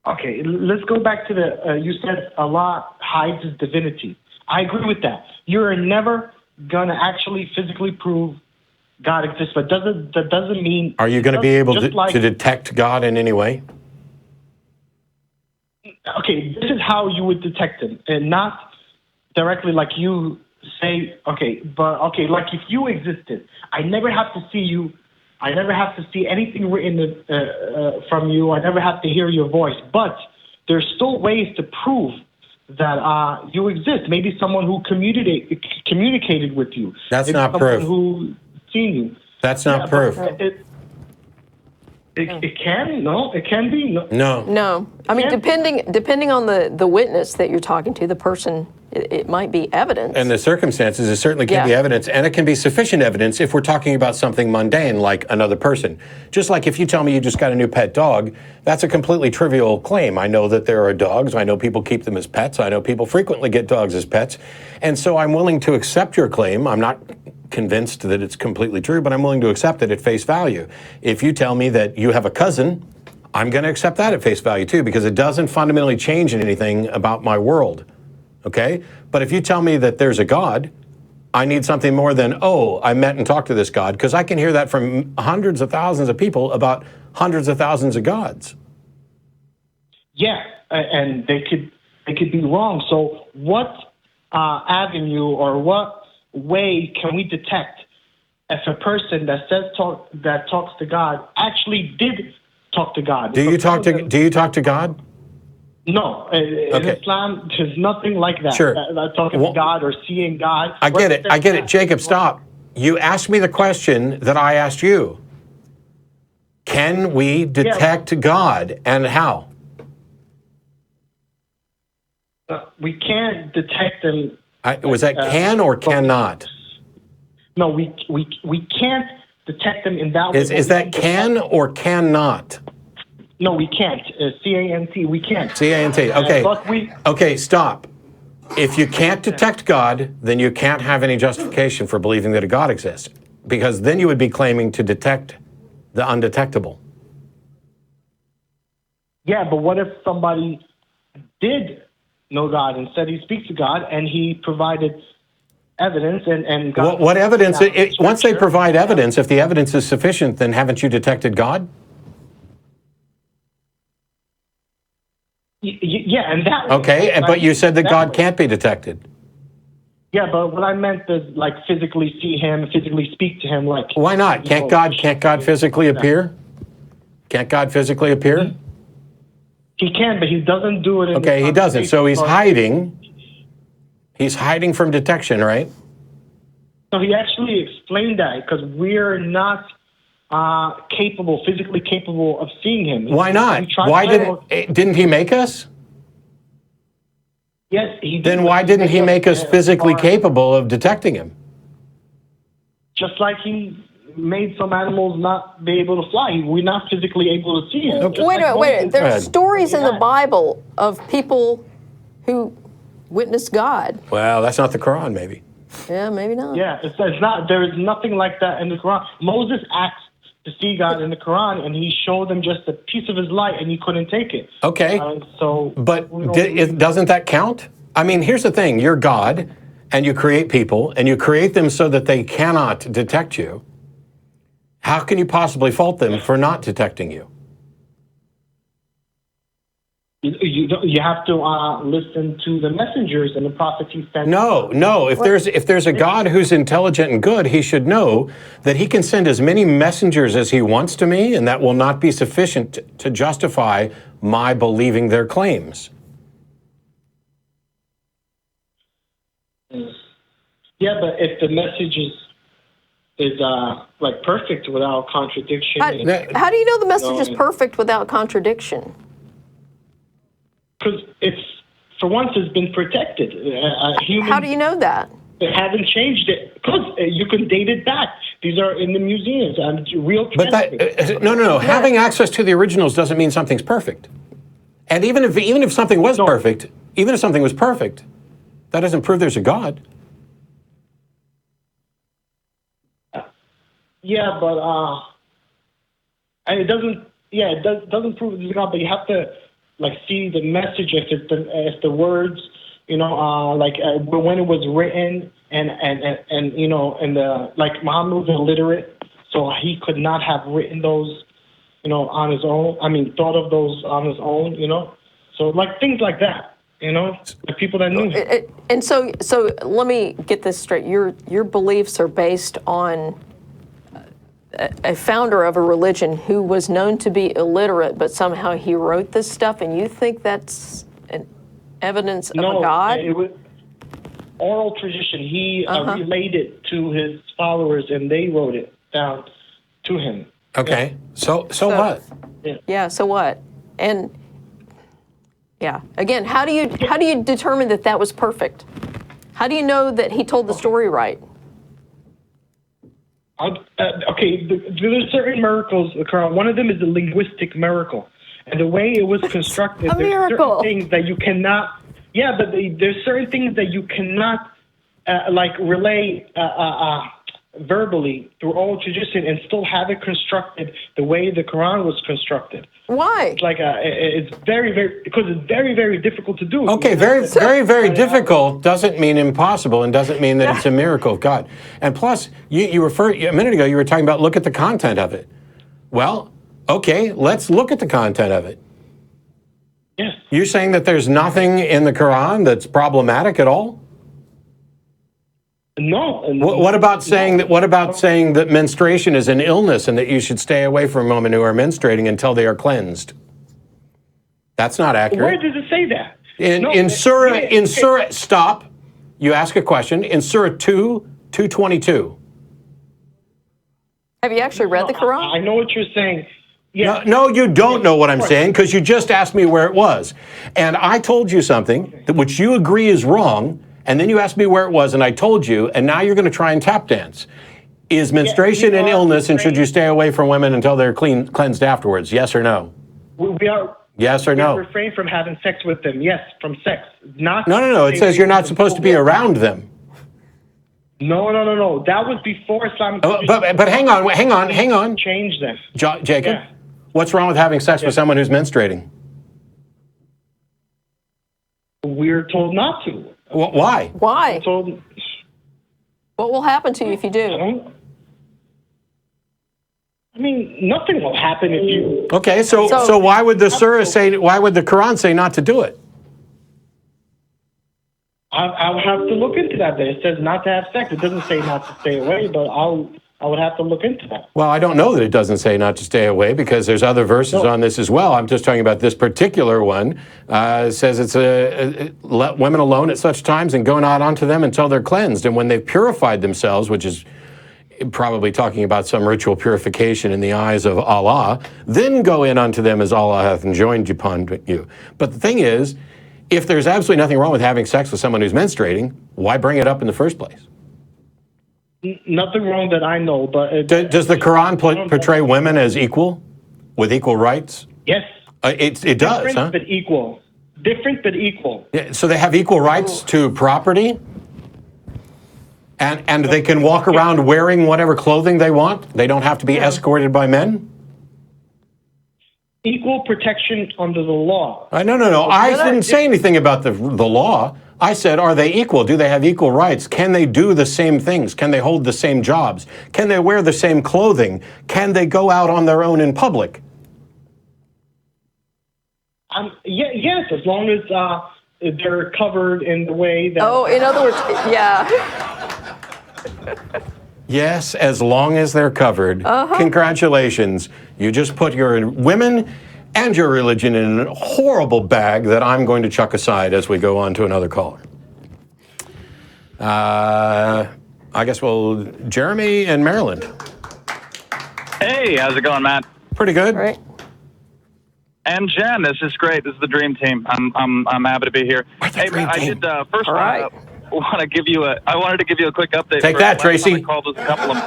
Okay, let's go back to you said Allah hides his divinity. I agree with that. You're never going to actually physically prove God exists, but that doesn't mean... Are you going to be able to detect God in any way? Okay, this is how you would detect him, and not directly like you say, like if you existed, I never have to see you, I never have to see anything written from you, I never have to hear your voice, but there's still ways to prove that you exist. Maybe someone who communicated with you. That's Maybe not proof. Who seen you. That's not proof. It can? No? It can be? No. No. I mean, depending on the witness that you're talking to, the person, it might be evidence. And the circumstances, it certainly can be evidence, and it can be sufficient evidence if we're talking about something mundane like another person. Just like if you tell me you just got a new pet dog, that's a completely trivial claim. I know that there are dogs. I know people keep them as pets. I know people frequently get dogs as pets. And so I'm willing to accept your claim. I'm not convinced that it's completely true, but I'm willing to accept it at face value. If you tell me that you have a cousin, I'm going to accept that at face value too, because it doesn't fundamentally change anything about my world. Okay? But if you tell me that there's a God, I need something more than, oh, I met and talked to this God, because I can hear that from hundreds of thousands of people about hundreds of thousands of gods. Yeah, and they could be wrong. So what avenue or what way can we detect if a person that talks to God actually did talk to God? Do you talk to God? No, in Islam, there's nothing like that. Sure. Talking to God or seeing God. I get it. Jacob, stop. You asked me the question that I asked you. Can we detect God, and how? We can't detect him. Was that can or cannot? No, we can't detect them in that way. Is that can or cannot? No, we can't. C-A-N-T, we can't. C-A-N-T, okay. But Okay, stop. If you can't detect God, then you can't have any justification for believing that a God exists, because then you would be claiming to detect the undetectable. Yeah, but what if somebody did know God and said he speaks to God and he provided evidence and God... What evidence? Once they provide evidence, if the evidence is sufficient, then haven't you detected God? Yeah, and that... Okay, but you said that God can't be detected. Yeah, but what I meant is like physically see him, physically speak to him, like... Why not? Can't God physically appear? Can't God physically appear? He can, but he doesn't do it in... Okay, he doesn't. So he's hiding. He's hiding from detection, right? So he actually explained that because we're not physically capable of seeing him. Why not? Didn't he make us? Yes, he did. Then why didn't he make us physically capable of detecting him? Just like he made some animals not be able to fly. We're not physically able to see him. Okay. Wait. There's stories in the Bible of people who witnessed God. Well, that's not the Quran, maybe. Yeah, maybe not. Yeah, it's not. There is nothing like that in the Quran. Moses asked to see God in the Quran, and he showed them just a piece of his light, and he couldn't take it. Okay. But doesn't that count? I mean, here's the thing. You're God, and you create people, and you create them so that they cannot detect you. How can you possibly fault them for not detecting you? You have to listen to the messengers and the prophets he sent. No. If there's a God who's intelligent and good, he should know that he can send as many messengers as he wants to me, and that will not be sufficient to justify my believing their claims. Yeah, but if the message is like perfect without contradiction. How do you know the message is perfect without contradiction? Because for once, it's been protected. How do you know that? They haven't changed it because you can date it back. These are in the museums and real. But no. Having access to the originals doesn't mean something's perfect. And even if something was perfect, that doesn't prove there's a God. Yeah, but it doesn't. Yeah, it doesn't prove there's a God. But you have to see the message if the words, like when it was written and Muhammad was illiterate, so he could not have written those, on his own. I mean, thought of those on his own, So like things like that, the people that knew him. And so let me get this straight. Your beliefs are based on a founder of a religion who was known to be illiterate, but somehow he wrote this stuff, and you think that's an evidence of a God? No, it was oral tradition. He relayed it to his followers, and they wrote it down to him. Okay, so what? Yeah, so what? And yeah, again, how do you determine that was perfect? How do you know that he told the story right? Okay, there are certain miracles occur. One of them is a linguistic miracle. And the way it was constructed, there's certain things that you cannot... Yeah, but there's certain things that you cannot, relay verbally through oral tradition and still have it constructed the way the Quran was constructed. Why? It's like it's very, because it's very, very difficult to do. Okay, very difficult doesn't mean impossible and doesn't mean that it's a miracle of God. And plus, you referred, a minute ago, you were talking about look at the content of it. Well, okay, let's look at the content of it. Yes. You're saying that there's nothing in the Quran that's problematic at all? No. What about saying that menstruation is an illness and that you should stay away from women who are menstruating until they are cleansed? That's not accurate. Where does it say that? In Surah, stop. You ask a question. In Surah 2:222. Have you actually read the Quran? I know what you're saying. Yeah. No, you don't know what I'm saying because you just asked me where it was. And I told you something which you agree is wrong, and then you asked me where it was, and I told you, and now you're going to try and tap dance. Is menstruation an illness, and should you stay away from women until they're cleansed afterwards? Yes or no? We are. Yes or no? Refrain from having sex with them. Yes, from sex. Not. No. It says you're not supposed to be around them. No. That was before Islamic. But hang on. Change them. Jacob, Yeah. what's wrong with having sex with someone who's menstruating? We're told not to. Why? Why? Told. What will happen to you if you do? I mean, nothing will happen if you. Okay, so why would the Surah say? Why would the Quran say not to do it? I'll have to look into that. It says not to have sex. It doesn't say not to stay away, but I would have to look into that. Well, I don't know that it doesn't say not to stay away because there's other verses on this as well. I'm just talking about this particular one. It says it's let women alone at such times and go not onto them until they're cleansed. And when they've purified themselves, which is probably talking about some ritual purification in the eyes of Allah, then go in unto them as Allah hath enjoined upon you. But the thing is, if there's absolutely nothing wrong with having sex with someone who's menstruating, why bring it up in the first place? Nothing wrong that I know, but... Does the Quran portray women as equal, with equal rights? Yes. It does, Different huh? but equal. Different but equal. Yeah, so they have equal rights to property? And they can walk around wearing whatever clothing they want? They don't have to be escorted by men? Equal protection under the law. No. I didn't say anything about the law. I said, are they equal? Do they have equal rights? Can they do the same things? Can they hold the same jobs? Can they wear the same clothing? Can they go out on their own in public? Yes, as long as they're covered in the way that... Oh, in other words, yeah. Yes, as long as they're covered. Congratulations. You just put your women and your religion in a horrible bag that I'm going to chuck aside as we go on to another caller. I guess Jeremy and Maryland. Hey, how's it going, Matt? Pretty good. Right. And Jen, this is great. This is the dream team. I'm happy to be here. Hey, I did first. All right. I wanted to give you a quick update. Take that, Tracy. I called us a couple of...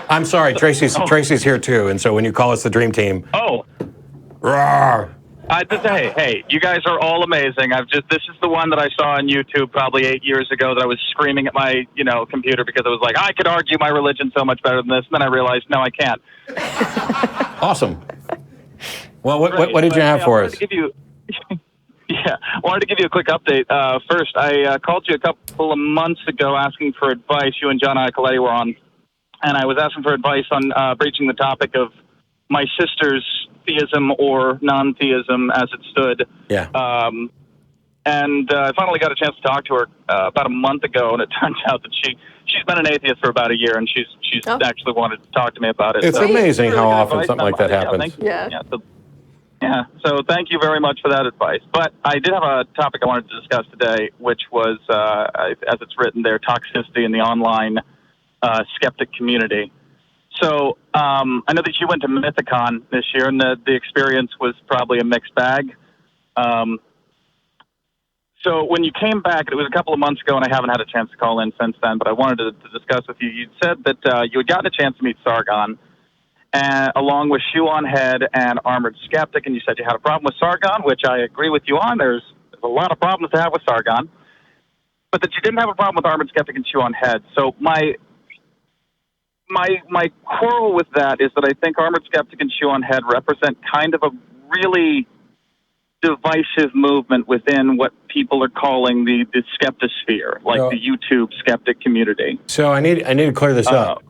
I'm sorry, Tracy's here too, and so when you call us the dream team, roar. Hey, you guys are all amazing. This is the one that I saw on YouTube probably 8 years ago that I was screaming at my, computer because I was like, I could argue my religion so much better than this, and then I realized, no, I can't. Awesome. Well, what did you have for us? I wanted to give you a quick update. First, I called you a couple of months ago asking for advice. You and John Causality were on, and I was asking for advice on breaching the topic of my sister's theism or non-theism as it stood. Yeah. And I finally got a chance to talk to her about a month ago, and it turns out that she's been an atheist for about a year, and she's actually wanted to talk to me about it. It's amazing how often something like that happens. So thank you very much for that advice. But I did have a topic I wanted to discuss today, which was, as it's written there, toxicity in the online skeptic community. So I know that you went to Mythicon this year, and the experience was probably a mixed bag. So when you came back, it was a couple of months ago, and I haven't had a chance to call in since then, but I wanted to discuss with you. You said that you had gotten a chance to meet Sargon, along with Shoe on Head and Armored Skeptic, and you said you had a problem with Sargon, which I agree with you on. There's a lot of problems to have with Sargon, but that you didn't have a problem with Armored Skeptic and Shoe on Head. So my my quarrel with that is that I think Armored Skeptic and Shoe on Head represent kind of a really divisive movement within what people are calling the skeptosphere, like the YouTube skeptic community. So I need to clear this up.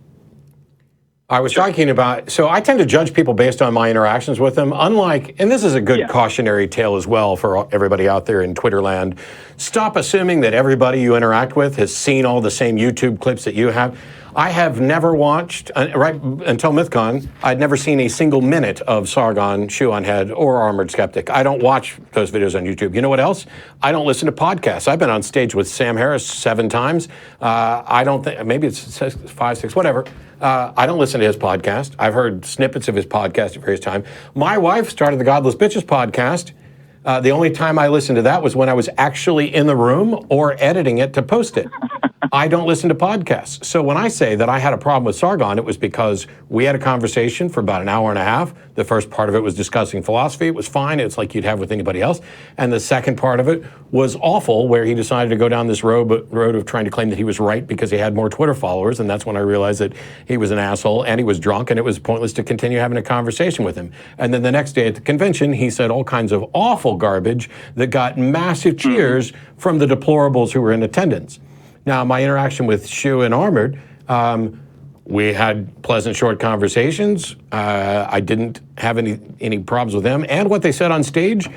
I was talking about, so I tend to judge people based on my interactions with them, unlike, and this is a good cautionary tale as well for everybody out there in Twitter land, stop assuming that everybody you interact with has seen all the same YouTube clips that you have. I have never watched, right until MythCon, I'd never seen a single minute of Sargon, Shoe on Head, or Armored Skeptic. I don't watch those videos on YouTube. You know what else? I don't listen to podcasts. I've been on stage with Sam Harris 7 times. I don't think, maybe it's 5, 6, whatever. I don't listen to his podcast. I've heard snippets of his podcast at various times. My wife started the Godless Bitches podcast. The only time I listened to that was when I was actually in the room or editing it to post it. I don't listen to podcasts. So when I say that I had a problem with Sargon, it was because we had a conversation for about an hour and a half. The first part of it was discussing philosophy. It was fine. It's like you'd have with anybody else. And the second part of it was awful, where he decided to go down this road of trying to claim that he was right because he had more Twitter followers. And that's when I realized that he was an asshole and he was drunk and it was pointless to continue having a conversation with him. And then the next day at the convention, he said all kinds of awful garbage that got massive cheers from the deplorables who were in attendance. Now, my interaction with Shoe and Armored, we had pleasant, short conversations. I didn't have any problems with them. And what they said on stage,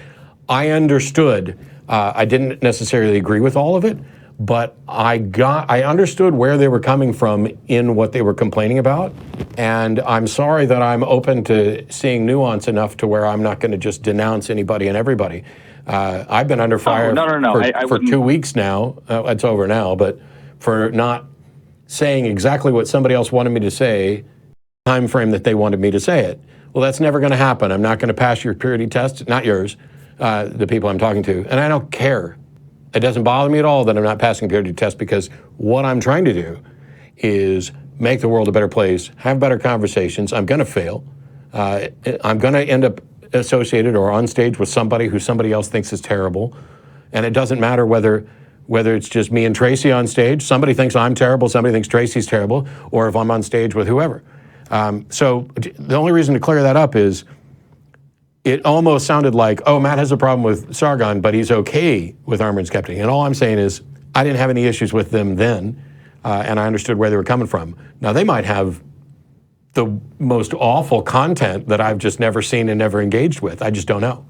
I understood. I didn't necessarily agree with all of it, but I understood where they were coming from in what they were complaining about. And I'm sorry that I'm open to seeing nuance enough to where I'm not going to just denounce anybody and everybody. I've been under fire for 2 weeks now. It's over now, but for not saying exactly what somebody else wanted me to say, time frame that they wanted me to say it. Well, that's never going to happen. I'm not going to pass your purity test, not yours, the people I'm talking to, and I don't care. It doesn't bother me at all that I'm not passing a purity test, because what I'm trying to do is make the world a better place, have better conversations. I'm going to fail. I'm going to end up associated or on stage with somebody who somebody else thinks is terrible. And it doesn't matter whether it's just me and Tracy on stage. Somebody thinks I'm terrible, somebody thinks Tracy's terrible, or if I'm on stage with whoever. So the only reason to clear that up is it almost sounded like, oh, Matt has a problem with Sargon, but he's okay with Armored Skeptic. And all I'm saying is I didn't have any issues with them then, and I understood where they were coming from. Now, they might have the most awful content that I've just never seen and never engaged with. I just don't know.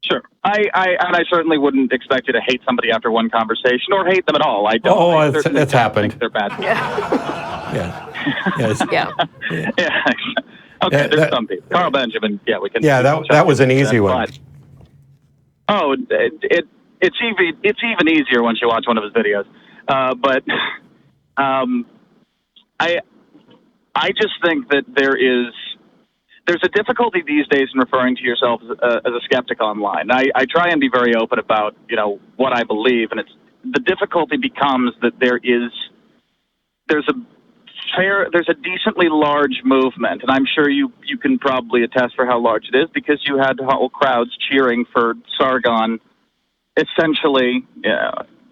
Sure. I certainly wouldn't expect you to hate somebody after one conversation or hate them at all. I don't. Oh, it's happened. They're bad. Yeah. Okay, there's some people. Carl Benjamin, we can. Yeah, that was an easy one. But, it's even easier once you watch one of his videos. I just think that there's a difficulty these days in referring to yourself as a skeptic online. I try and be very open about, what I believe, and the difficulty becomes that there's a decently large movement, and I'm sure you can probably attest for how large it is, because you had whole crowds cheering for Sargon, essentially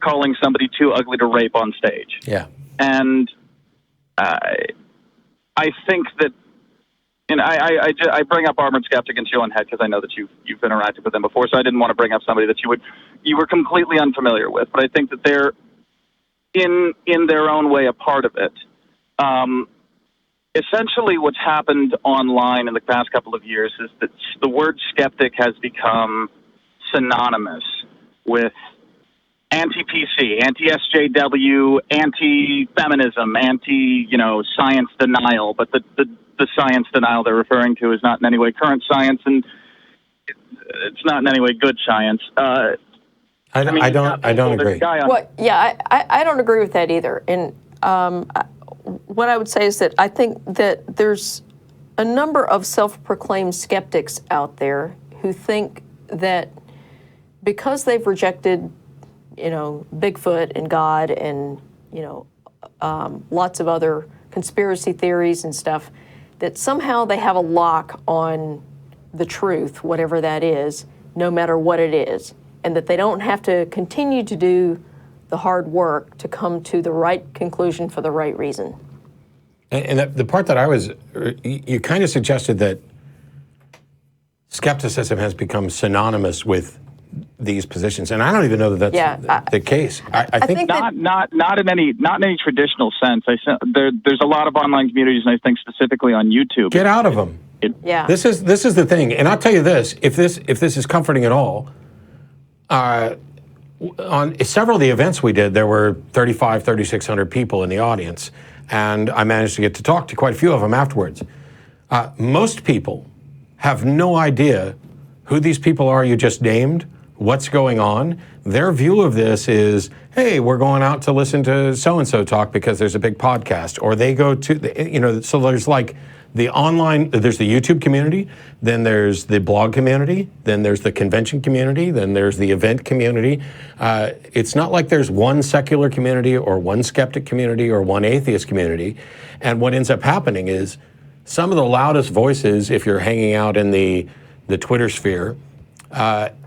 calling somebody too ugly to rape on stage. Yeah. And I think that, I bring up Armored Skeptic and Shoe on Head because I know that you've interacted with them before, so I didn't want to bring up somebody that you were completely unfamiliar with. But I think that they're in their own way a part of it. Essentially, what's happened online in the past couple of years is that the word skeptic has become synonymous with anti-PC, anti-SJW, anti-feminism, science denial. But the science denial they're referring to is not in any way current science, and it's not in any way good science. I don't agree. I don't agree with that either. And what I would say is that I think that there's a number of self-proclaimed skeptics out there who think that because they've rejected, Bigfoot and God and, lots of other conspiracy theories and stuff, that somehow they have a lock on the truth, whatever that is, no matter what it is, and that they don't have to continue to do the hard work to come to the right conclusion for the right reason. And the part that you kind of suggested that skepticism has become synonymous with these positions, and I don't even know that that's the case. I think not in any traditional sense. There's a lot of online communities, and I think specifically on YouTube. Get out of them. This is the thing, and I'll tell you this: if this is comforting at all, on several of the events we did, there were 3,600 people in the audience, and I managed to get to talk to quite a few of them afterwards. Most people have no idea who these people are you just named, what's going on. Their view of this is, hey, we're going out to listen to so-and-so talk because there's a big podcast, or they go to, so there's like the online, there's the YouTube community, then there's the blog community, then there's the convention community, then there's the event community. It's not like there's one secular community or one skeptic community or one atheist community. And what ends up happening is some of the loudest voices, if you're hanging out in the Twitter sphere,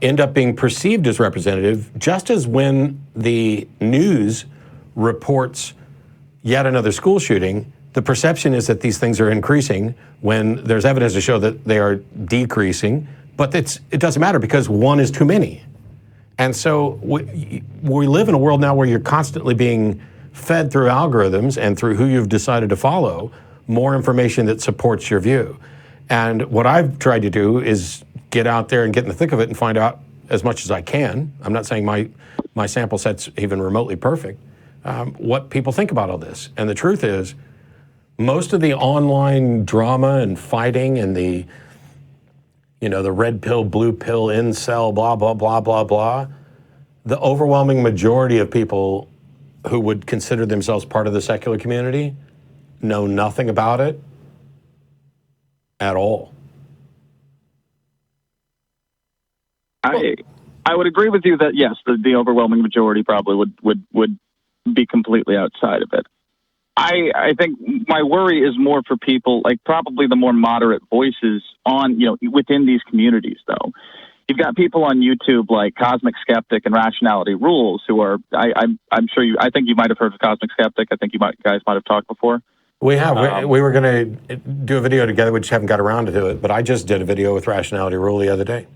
end up being perceived as representative, just as when the news reports yet another school shooting, the perception is that these things are increasing when there's evidence to show that they are decreasing, but it doesn't matter because one is too many. And so we live in a world now where you're constantly being fed through algorithms and through who you've decided to follow more information that supports your view. And what I've tried to do is get out there and get in the thick of it and find out as much as I can. I'm not saying my sample set's even remotely perfect, what people think about all this. And the truth is, most of the online drama and fighting and the red pill, blue pill, incel, blah, blah, blah, blah, blah, the overwhelming majority of people who would consider themselves part of the secular community know nothing about it at all. I would agree with you that yes, the overwhelming majority probably would be completely outside of it. I think my worry is more for people like probably the more moderate voices on within these communities. Though you've got people on YouTube like Cosmic Skeptic and Rationality Rules who are I'm sure I think you might have heard of Cosmic Skeptic. I think guys might have talked before. We have. We were going to do a video together. We just haven't got around to do it. But I just did a video with Rationality Rule the other day.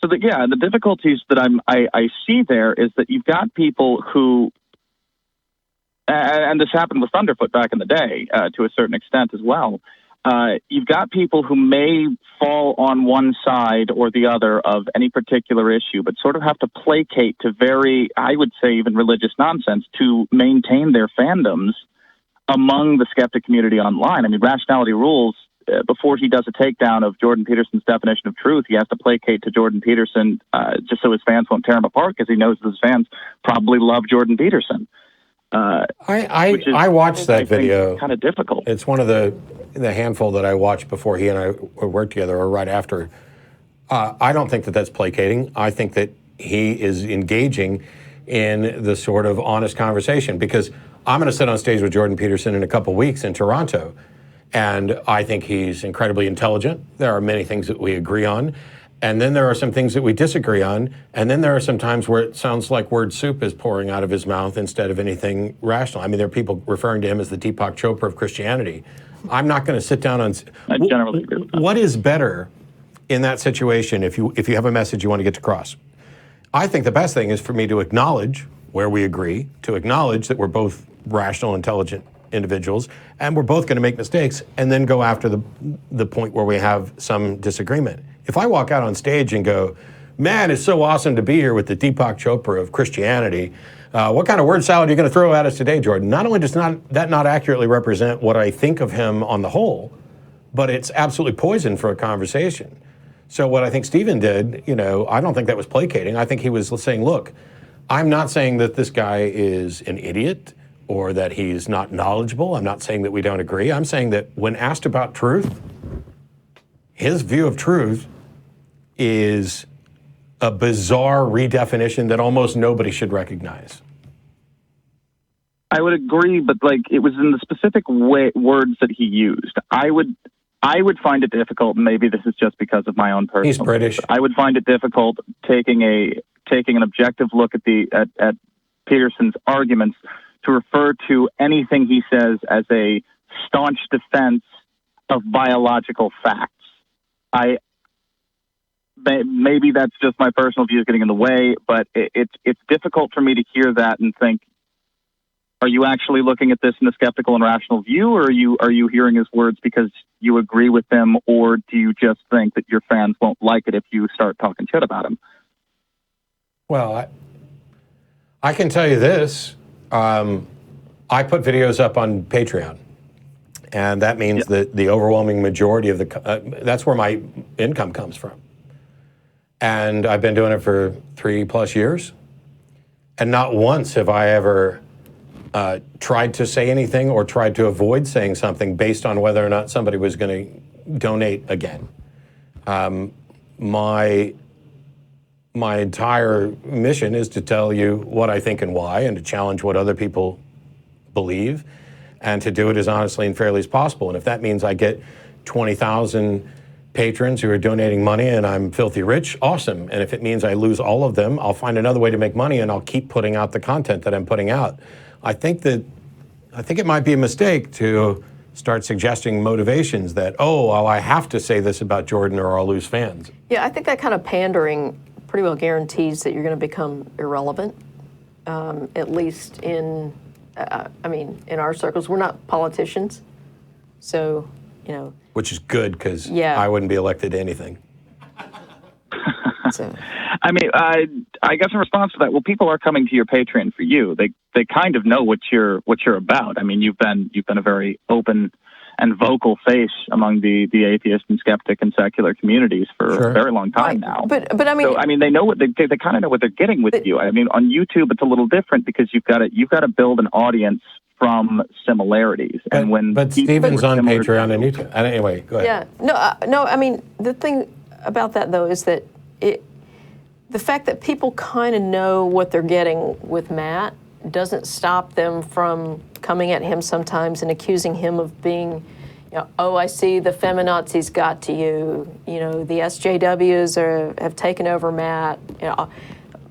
So the difficulties that I see there is that you've got people who, and this happened with Thunderfoot back in the day to a certain extent as well. You've got people who may fall on one side or the other of any particular issue, but sort of have to placate to very, I would say, even religious nonsense to maintain their fandoms among the skeptic community online. I mean, Rationality Rules, before he does a takedown of Jordan Peterson's definition of truth, he has to placate to Jordan Peterson just so his fans won't tear him apart, because he knows his fans probably love Jordan Peterson. I watched that video. Kind of difficult. It's one of the handful that I watched before he and I worked together, or right after. I don't think that that's placating. I think that he is engaging in the sort of honest conversation, because I'm going to sit on stage with Jordan Peterson in a couple weeks in Toronto, and I think he's incredibly intelligent. There are many things that we agree on, and then there are some things that we disagree on, and then there are some times where it sounds like word soup is pouring out of his mouth instead of anything rational. I mean, there are people referring to him as the Deepak Chopra of Christianity. I'm not going to sit down on... I generally agree with that. What is better in that situation if you have a message you want to get across? I think the best thing is for me to acknowledge where we agree, to acknowledge that we're both rational, intelligent individuals, and we're both going to make mistakes, and then go after the point where we have some disagreement. If I walk out on stage and go, man, it's so awesome to be here with the Deepak Chopra of Christianity, what kind of word salad are you going to throw at us today, Jordan? Not only does that not accurately represent what I think of him on the whole, but it's absolutely poison for a conversation. So what I think Stephen did, I don't think that was placating. I think he was saying, look, I'm not saying that this guy is an idiot or that he's not knowledgeable. I'm not saying that we don't agree. I'm saying that when asked about truth, his view of truth is a bizarre redefinition that almost nobody should recognize. I would agree, but it was in the specific words that he used. I would find it difficult, and maybe this is just because of my own personal... He's British. I would find it difficult taking an objective look at Peterson's arguments to refer to anything he says as a staunch defense of biological facts. Maybe that's just my personal views getting in the way, but it's difficult for me to hear that and think, are you actually looking at this in a skeptical and rational view, or are you hearing his words because you agree with them, or do you just think that your fans won't like it if you start talking shit about him? Well, I can tell you this. I put videos up on Patreon, and that means that the overwhelming majority of that's where my income comes from. And I've been doing it for 3+ years, and not once have I ever tried to say anything or tried to avoid saying something based on whether or not somebody was going to donate again. My entire mission is to tell you what I think and why, and to challenge what other people believe, and to do it as honestly and fairly as possible. And if that means I get 20,000 patrons who are donating money and I'm filthy rich, awesome. And if it means I lose all of them, I'll find another way to make money, and I'll keep putting out the content that I'm putting out. I think it might be a mistake to start suggesting motivations that, oh, well, I have to say this about Jordan or I'll lose fans. Yeah, I think that kind of pandering pretty well guarantees that you're going to become irrelevant, at least in our circles. We're not politicians, so, Which is good, because yeah. I wouldn't be elected to anything. So. I mean, I guess in response to that, well, people are coming to your Patreon for you. They kind of know what you're about. I mean, you've been a very open and vocal face among the atheist and skeptic and secular communities for a very long time now. But I mean, so, I mean, they know what they kind of know what they're getting with you. I mean, on YouTube, it's a little different because you've got to build an audience from similarities. But Stephen's on Patreon and YouTube. Anyway, go ahead. Yeah, no. I mean, the thing about that though is that the fact that people kind of know what they're getting with Matt doesn't stop them from coming at him sometimes and accusing him of being, oh, I see the feminazis got to you. The SJWs have taken over Matt.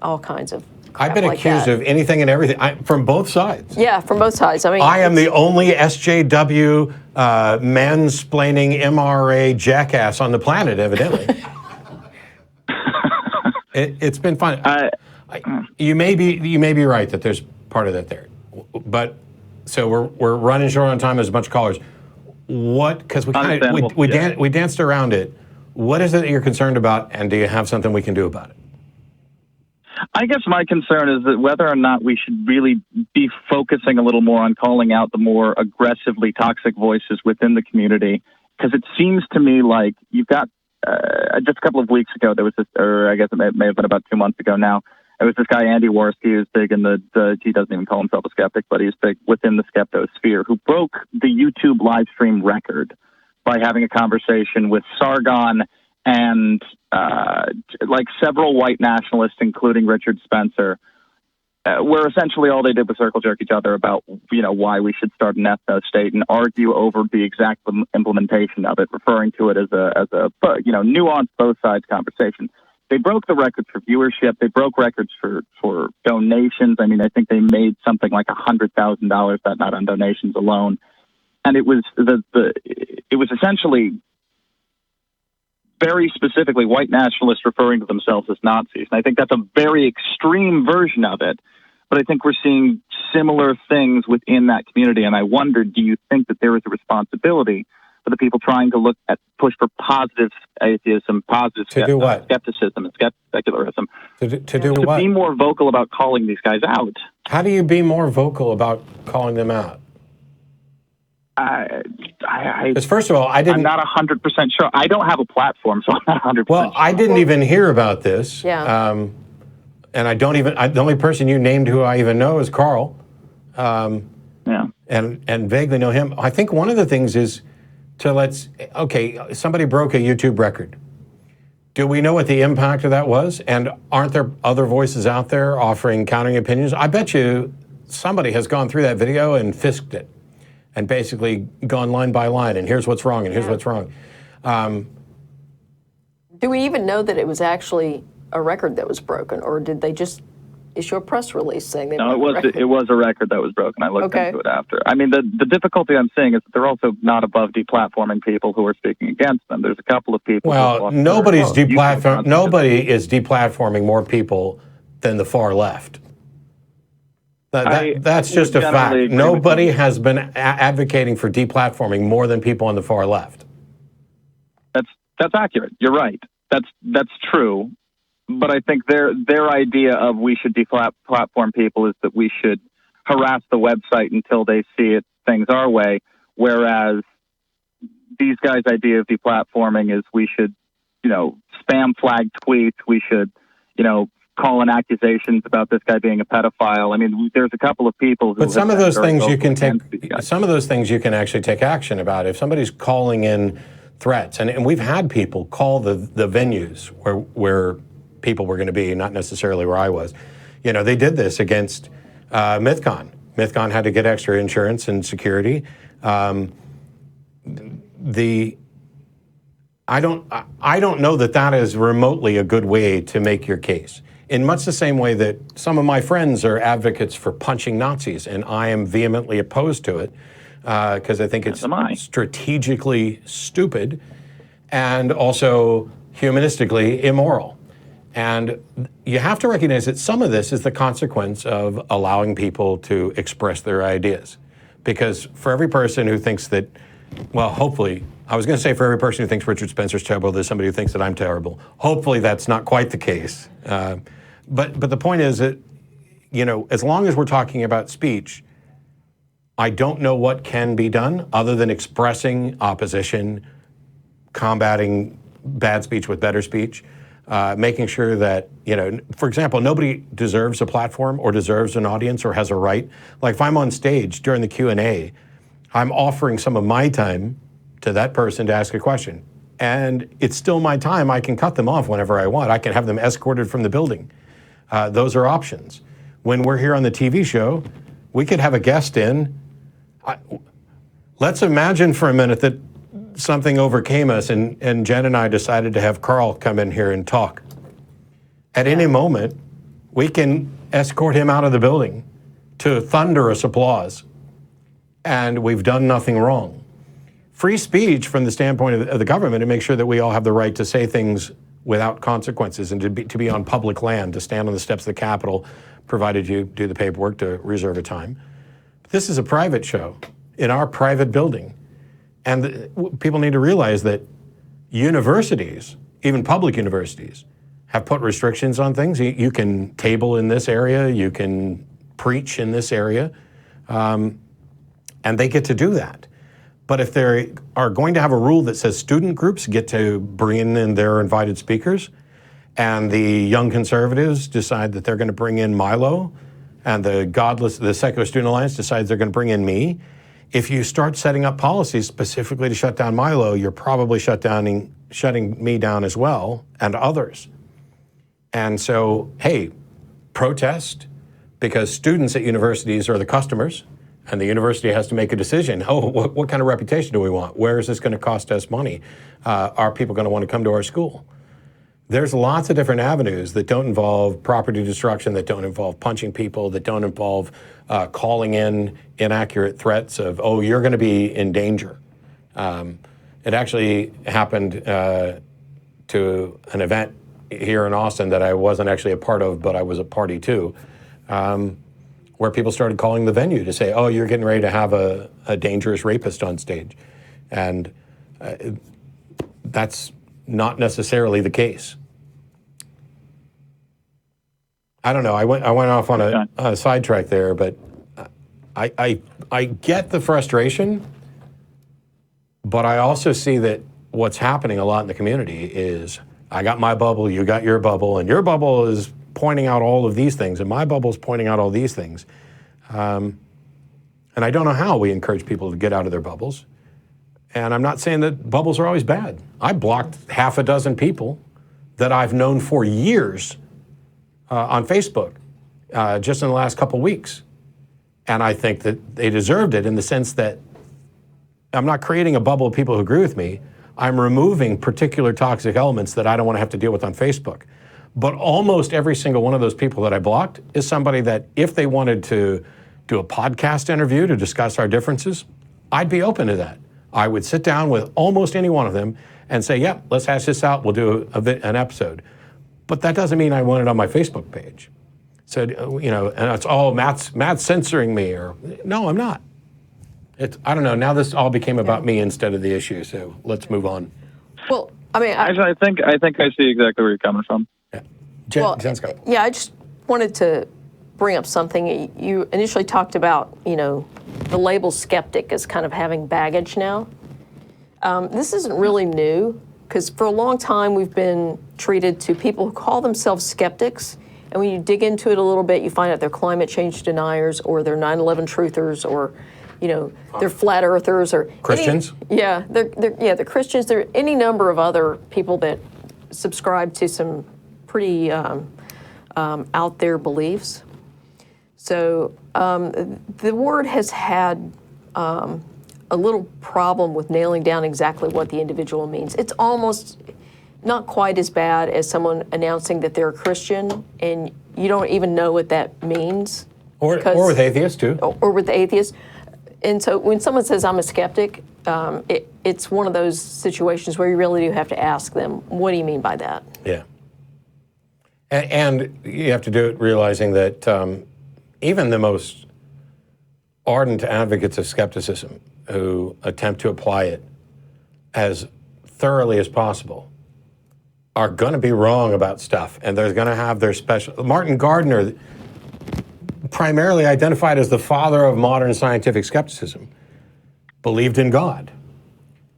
All kinds of crap. I've been like accused that. of anything and everything from both sides. Yeah, from both sides. I mean, I am the only SJW mansplaining MRA jackass on the planet, evidently. It's been fun. You may be right that there's part of that there, but so we're running short on time. There's a bunch of callers. What? Because we danced around it. What is it that you're concerned about, and do you have something we can do about it? I guess my concern is that whether or not we should really be focusing a little more on calling out the more aggressively toxic voices within the community, because it seems to me like you've got. Just a couple of weeks ago, there was this, or I guess it may have been about 2 months ago now, there was this guy, Andy Worski, who's big in he doesn't even call himself a skeptic, but he's big within the skeptosphere, who broke the YouTube live stream record by having a conversation with Sargon and several white nationalists, including Richard Spencer, where essentially all they did was circle jerk each other about, why we should start an ethno state and argue over the exact implementation of it, referring to it as a nuanced both sides conversation. They broke the records for viewership. They broke records for donations. I mean, I think they made something like $100,000 that night on donations alone. And it was it was essentially very specifically white nationalists referring to themselves as Nazis. And I think that's a very extreme version of it. But I think we're seeing similar things within that community. And I wonder, do you think that there is a responsibility for the people trying to push for positive atheism, positive skepticism and secularism? To do what? To be more vocal about calling these guys out. How do you be more vocal about calling them out? Because first of all, I'm not 100% sure. I don't have a platform, so I'm not 100% Well, sure. I didn't even hear about this. Yeah. And I don't even, the only person you named who I even know is Carl. And vaguely know him. I think one of the things is somebody broke a YouTube record. Do we know what the impact of that was? And aren't there other voices out there offering countering opinions? I bet you somebody has gone through that video and fisked it and basically gone line by line, and here's what's wrong, and here's what's wrong. Do we even know that it was actually a record that was broken, or did they just issue a press release saying they No, broke the record. it was a record that was broken. I looked Okay. into it after. I mean, the difficulty I'm seeing is that they're also not above deplatforming people who are speaking against them. There's a couple of people. Well, nobody is deplatforming more people than the far left. That's just a fact. Nobody has been advocating for deplatforming more than people on the far left. That's accurate. You're right. That's true. But I think their idea of we should deplatform people is that we should harass the website until they see things our way, whereas these guys' idea of deplatforming is we should, spam flag tweets, we should, call in accusations about this guy being a pedophile. I mean, there's a couple of people who. But some of those things you can take. Some of those things you can actually take action about. If somebody's calling in threats, and we've had people call the venues where people were going to be, not necessarily where I was. They did this against MythCon. MythCon had to get extra insurance and security. I don't know that is remotely a good way to make your case. In much the same way that some of my friends are advocates for punching Nazis, and I am vehemently opposed to it because I think it's strategically stupid and also humanistically immoral. And you have to recognize that some of this is the consequence of allowing people to express their ideas. Because for every person who thinks that, well, hopefully, I was going to say for every person who thinks Richard Spencer's terrible, there's somebody who thinks that I'm terrible. Hopefully that's not quite the case. But the point is that, as long as we're talking about speech, I don't know what can be done other than expressing opposition, combating bad speech with better speech, making sure that, for example, nobody deserves a platform or deserves an audience or has a right. Like if I'm on stage during the Q&A, I'm offering some of my time to that person to ask a question. And it's still my time. I can cut them off whenever I want. I can have them escorted from the building. Those are options. When we're here on the TV show, we could have a guest in. Let's imagine for a minute that something overcame us and Jen and I decided to have Carl come in here and talk. At any moment, we can escort him out of the building to thunderous applause. And we've done nothing wrong. Free speech from the standpoint of the government to make sure that we all have the right to say things without consequences and to be on public land, to stand on the steps of the Capitol, provided you do the paperwork to reserve a time. This is a private show in our private building. And people need to realize that universities, even public universities, have put restrictions on things. You can table in this area, you can preach in this area, and they get to do that. But if they are going to have a rule that says student groups get to bring in their invited speakers, and the young conservatives decide that they're going to bring in Milo, and the Secular Student Alliance decides they're going to bring in me, if you start setting up policies specifically to shut down Milo, you're probably shutting me down as well, and others. And so, hey, protest, because students at universities are the customers, and the university has to make a decision. Oh, what kind of reputation do we want? Where is this going to cost us money? Are people going to want to come to our school? There's lots of different avenues that don't involve property destruction, that don't involve punching people, that don't involve calling in inaccurate threats of, oh, you're going to be in danger. It actually happened to an event here in Austin that I wasn't actually a part of, but I was a party to, where people started calling the venue to say, oh, you're getting ready to have a dangerous rapist on stage. And that's not necessarily the case. I don't know. I went off on a sidetrack there, but I get the frustration, but I also see that what's happening a lot in the community is I got my bubble, you got your bubble, and your bubble is pointing out all of these things, and my bubble is pointing out all these things. And I don't know how we encourage people to get out of their bubbles. And I'm not saying that bubbles are always bad. I blocked half a dozen people that I've known for years on Facebook just in the last couple weeks. And I think that they deserved it in the sense that I'm not creating a bubble of people who agree with me. I'm removing particular toxic elements that I don't want to have to deal with on Facebook. But almost every single one of those people that I blocked is somebody that if they wanted to do a podcast interview to discuss our differences, I'd be open to that. I would sit down with almost any one of them and say, yep, let's hash this out. We'll do an episode. But that doesn't mean I want it on my Facebook page. So, and it's, Matt's censoring me, or no, I'm not. I don't know. Now this all became about me instead of the issue. So let's move on. Well, I mean, Actually, I think I see exactly where you're coming from. Yeah. Jen's got it. Yeah, I just wanted to bring up something. You initially talked about, the label skeptic as kind of having baggage now. This isn't really new, because for a long time we've been treated to people who call themselves skeptics, and when you dig into it a little bit, you find out they're climate change deniers, or they're 9/11 truthers, or they're flat earthers, or Christians. They're Christians. There are any number of other people that subscribe to some pretty out there beliefs. So the word has had a little problem with nailing down exactly what the individual means. It's almost not quite as bad as someone announcing that they're a Christian and you don't even know what that means. Or with atheists too. Or with atheists. And so when someone says I'm a skeptic, it's one of those situations where you really do have to ask them, what do you mean by that? Yeah. And you have to do it realizing that even the most ardent advocates of skepticism who attempt to apply it as thoroughly as possible are going to be wrong about stuff, and they're going to have their special. Martin Gardner, primarily identified as the father of modern scientific skepticism, believed in God.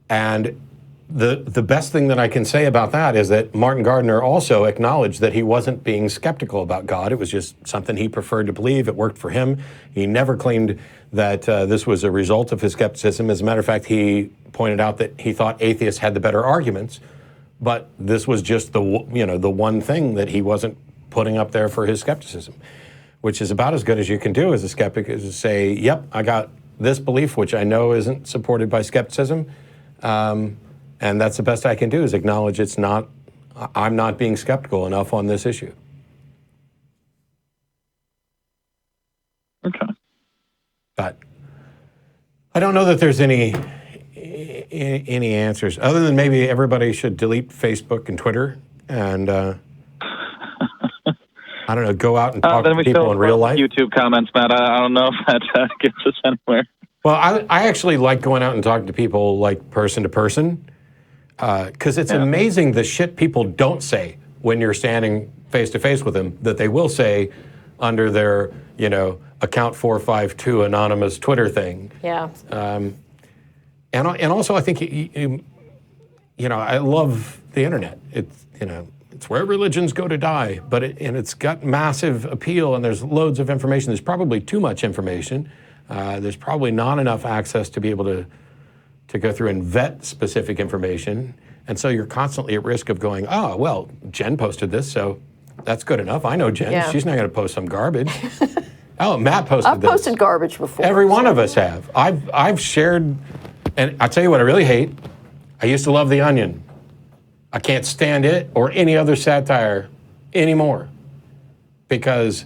And the best thing that I can say about that is that Martin Gardner also acknowledged that he wasn't being skeptical about God. It was just something he preferred to believe. It worked for him. He never claimed that this was a result of his skepticism. As a matter of fact, he pointed out that he thought atheists had the better arguments, but this was just the one thing that he wasn't putting up there for his skepticism, which is about as good as you can do as a skeptic, is to say, yep, I got this belief, which I know isn't supported by skepticism, and that's the best I can do, is acknowledge I'm not being skeptical enough on this issue. Okay. But I don't know that there's any answers, other than maybe everybody should delete Facebook and Twitter and, I don't know, go out and talk to people in real life. YouTube comments, Matt. I don't know if that gets us anywhere. Well, I actually like going out and talking to people like person to person, because it's amazing the shit people don't say when you're standing face to face with them that they will say under their, account 452 anonymous Twitter thing. Yeah. And also I think, I love the internet. It's where religions go to die, but it's got massive appeal, and there's loads of information. There's probably too much information. There's probably not enough access to be able to go through and vet specific information. And so you're constantly at risk of going, oh, well, Jen posted this, so that's good enough. I know Jen. Yeah. She's not going to post some garbage. Oh, Matt posted this. I've posted garbage before. Every one of us have. I've shared, and I'll tell you what I really hate. I used to love The Onion. I can't stand it or any other satire anymore, because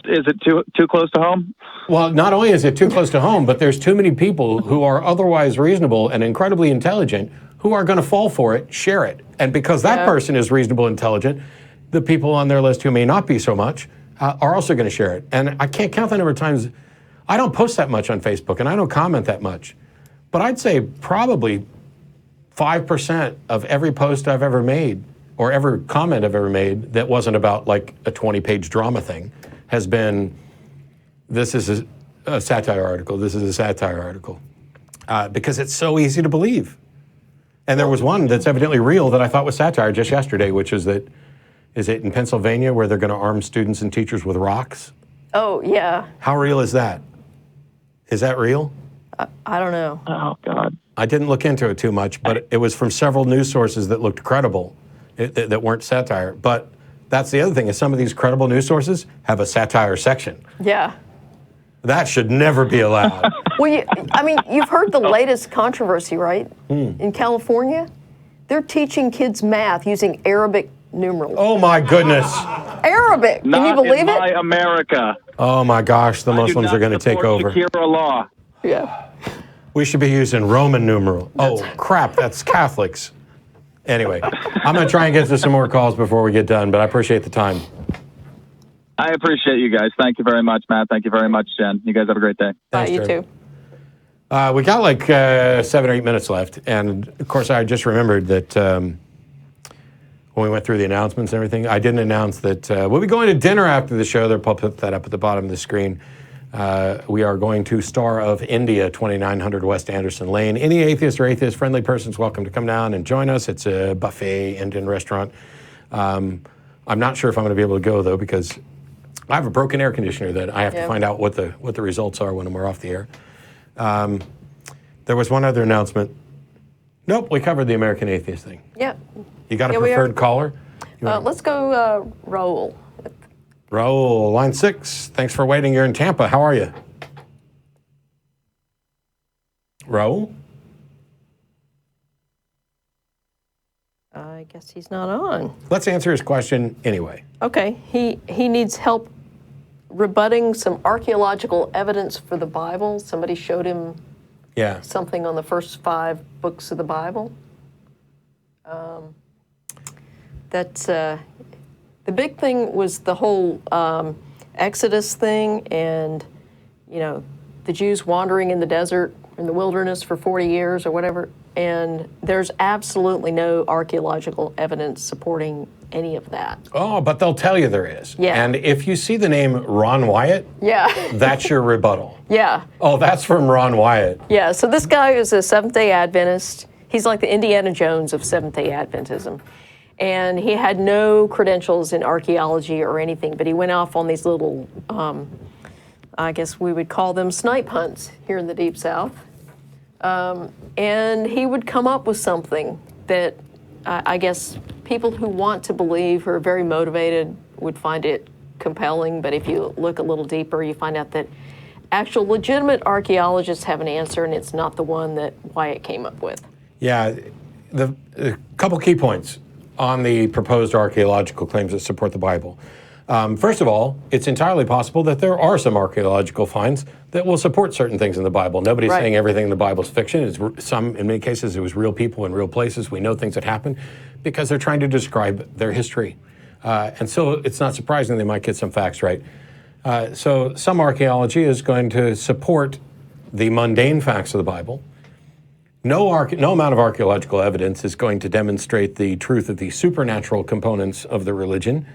Is it too close to home? Well, not only is it too close to home, but there's too many people who are otherwise reasonable and incredibly intelligent who are going to fall for it, share it. And because that person is reasonable, intelligent, the people on their list who may not be so much are also going to share it. And I can't count the number of times. I don't post that much on Facebook, and I don't comment that much. But I'd say probably 5% of every post I've ever made, or every comment I've ever made that wasn't about like a 20-page drama thing, has been, this is a satire article, this is a satire article. Because it's so easy to believe. And there was one that's evidently real that I thought was satire just yesterday, which is that, is it in Pennsylvania where they're going to arm students and teachers with rocks? Oh, yeah. How real is that? Is that real? I don't know. Oh, God. I didn't look into it too much, but it was from several news sources that looked credible, that weren't satire. But that's the other thing, is some of these credible news sources have a satire section. Yeah. That should never be allowed. Well, you've heard the latest controversy, right? In California, they're teaching kids math using Arabic numerals. Oh my goodness. Arabic. Can you believe in my it? America. Oh my gosh, the Muslims are going to take over. Shakira law. Yeah. We should be using Roman numeral. Oh crap, that's Catholics. Anyway, I'm going to try and get to some more calls before we get done, but I appreciate the time. I appreciate you guys. Thank you very much, Matt. Thank you very much, Jen. You guys have a great day. Bye, Thanks, you Jeremy. too. We got like 7 or 8 minutes left, and of course I just remembered that when we went through the announcements and everything, I didn't announce that we'll be going to dinner after the show. They'll put that up at the bottom of the screen. We are going to Star of India, 2900 West Anderson Lane. Any atheist or atheist-friendly person is welcome to come down and join us. It's a buffet Indian restaurant. I'm not sure if I'm going to be able to go, though, because I have a broken air conditioner that I have to find out what the results are when we're off the air. There was one other announcement. Nope, we covered the American Atheist thing. Yeah. You got a preferred caller? Let's go Raoul. Raoul, line 6. Thanks for waiting. You're in Tampa. How are you? Raoul? I guess he's not on. Let's answer his question anyway. Okay. He needs help rebutting some archaeological evidence for the Bible. Somebody showed him something on the first 5 books of the Bible. The big thing was the whole Exodus thing, and the Jews wandering in the desert, in the wilderness for 40 years or whatever. And there's absolutely no archaeological evidence supporting any of that. Oh, but they'll tell you there is. Yeah. And if you see the name Ron Wyatt, that's your rebuttal. Yeah. Oh, that's from Ron Wyatt. Yeah, so this guy is a Seventh-day Adventist. He's like the Indiana Jones of Seventh-day Adventism. And he had no credentials in archaeology or anything, but he went off on these little, I guess we would call them snipe hunts here in the Deep South. And he would come up with something that I guess people who want to believe, who are very motivated, would find it compelling. But if you look a little deeper, you find out that actual legitimate archaeologists have an answer, and it's not the one that Wyatt came up with. Yeah, a couple key points on the proposed archaeological claims that support the Bible. First of all, it's entirely possible that there are some archaeological finds that will support certain things in the Bible. Nobody's saying everything in the Bible is fiction. In many cases, it was real people in real places. We know things that happen because they're trying to describe their history. And so it's not surprising they might get some facts right. So some archaeology is going to support the mundane facts of the Bible. No amount of archaeological evidence is going to demonstrate the truth of the supernatural components of the religion.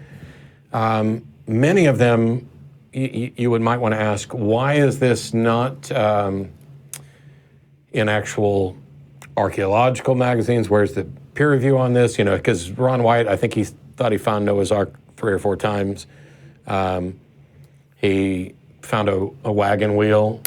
Many of them, you might want to ask, why is this not in actual archaeological magazines? Where's the peer review on this? Because Ron Wyatt, I think he thought he found Noah's Ark 3 or 4 times. He found a wagon wheel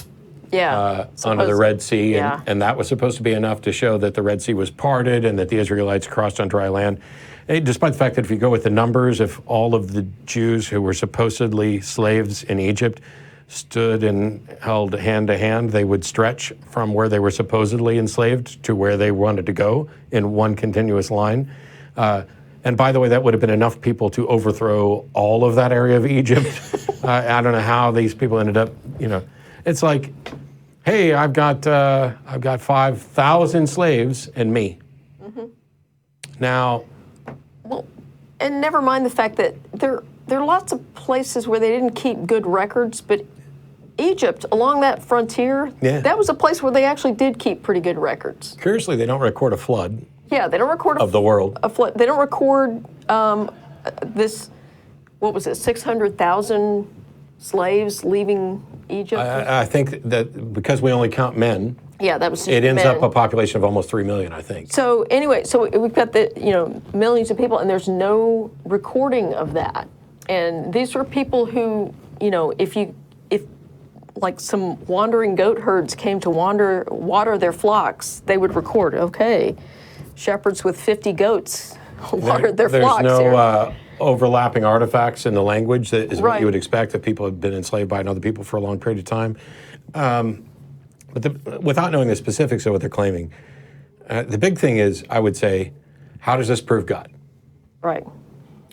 under the Red Sea, and that was supposed to be enough to show that the Red Sea was parted and that the Israelites crossed on dry land. Despite the fact that if you go with the numbers, if all of the Jews who were supposedly slaves in Egypt stood and held hand to hand, they would stretch from where they were supposedly enslaved to where they wanted to go in one continuous line. And by the way, that would have been enough people to overthrow all of that area of Egypt. I don't know how these people ended up, It's like, hey, I've got 5,000 slaves and me. Mm-hmm. Now, well, and never mind the fact that there are lots of places where they didn't keep good records, but Egypt, along that frontier, that was a place where they actually did keep pretty good records. Curiously, they don't record a flood. Yeah, they don't record of the world. A flood. They don't record this. What was it? 600,000 slaves leaving Egypt. I think that because we only count men. Yeah, that was. It ends up a population of almost 3 million, I think. So anyway, we've got the millions of people, and there's no recording of that. And these are people who, if like some wandering goat herds came to water their flocks, they would record. Okay, shepherds with 50 goats watered their flocks. There's no overlapping artifacts in the language that is what you would expect, that people have been enslaved by another people for a long period of time. But without knowing the specifics of what they're claiming, the big thing is, I would say, how does this prove God? Right.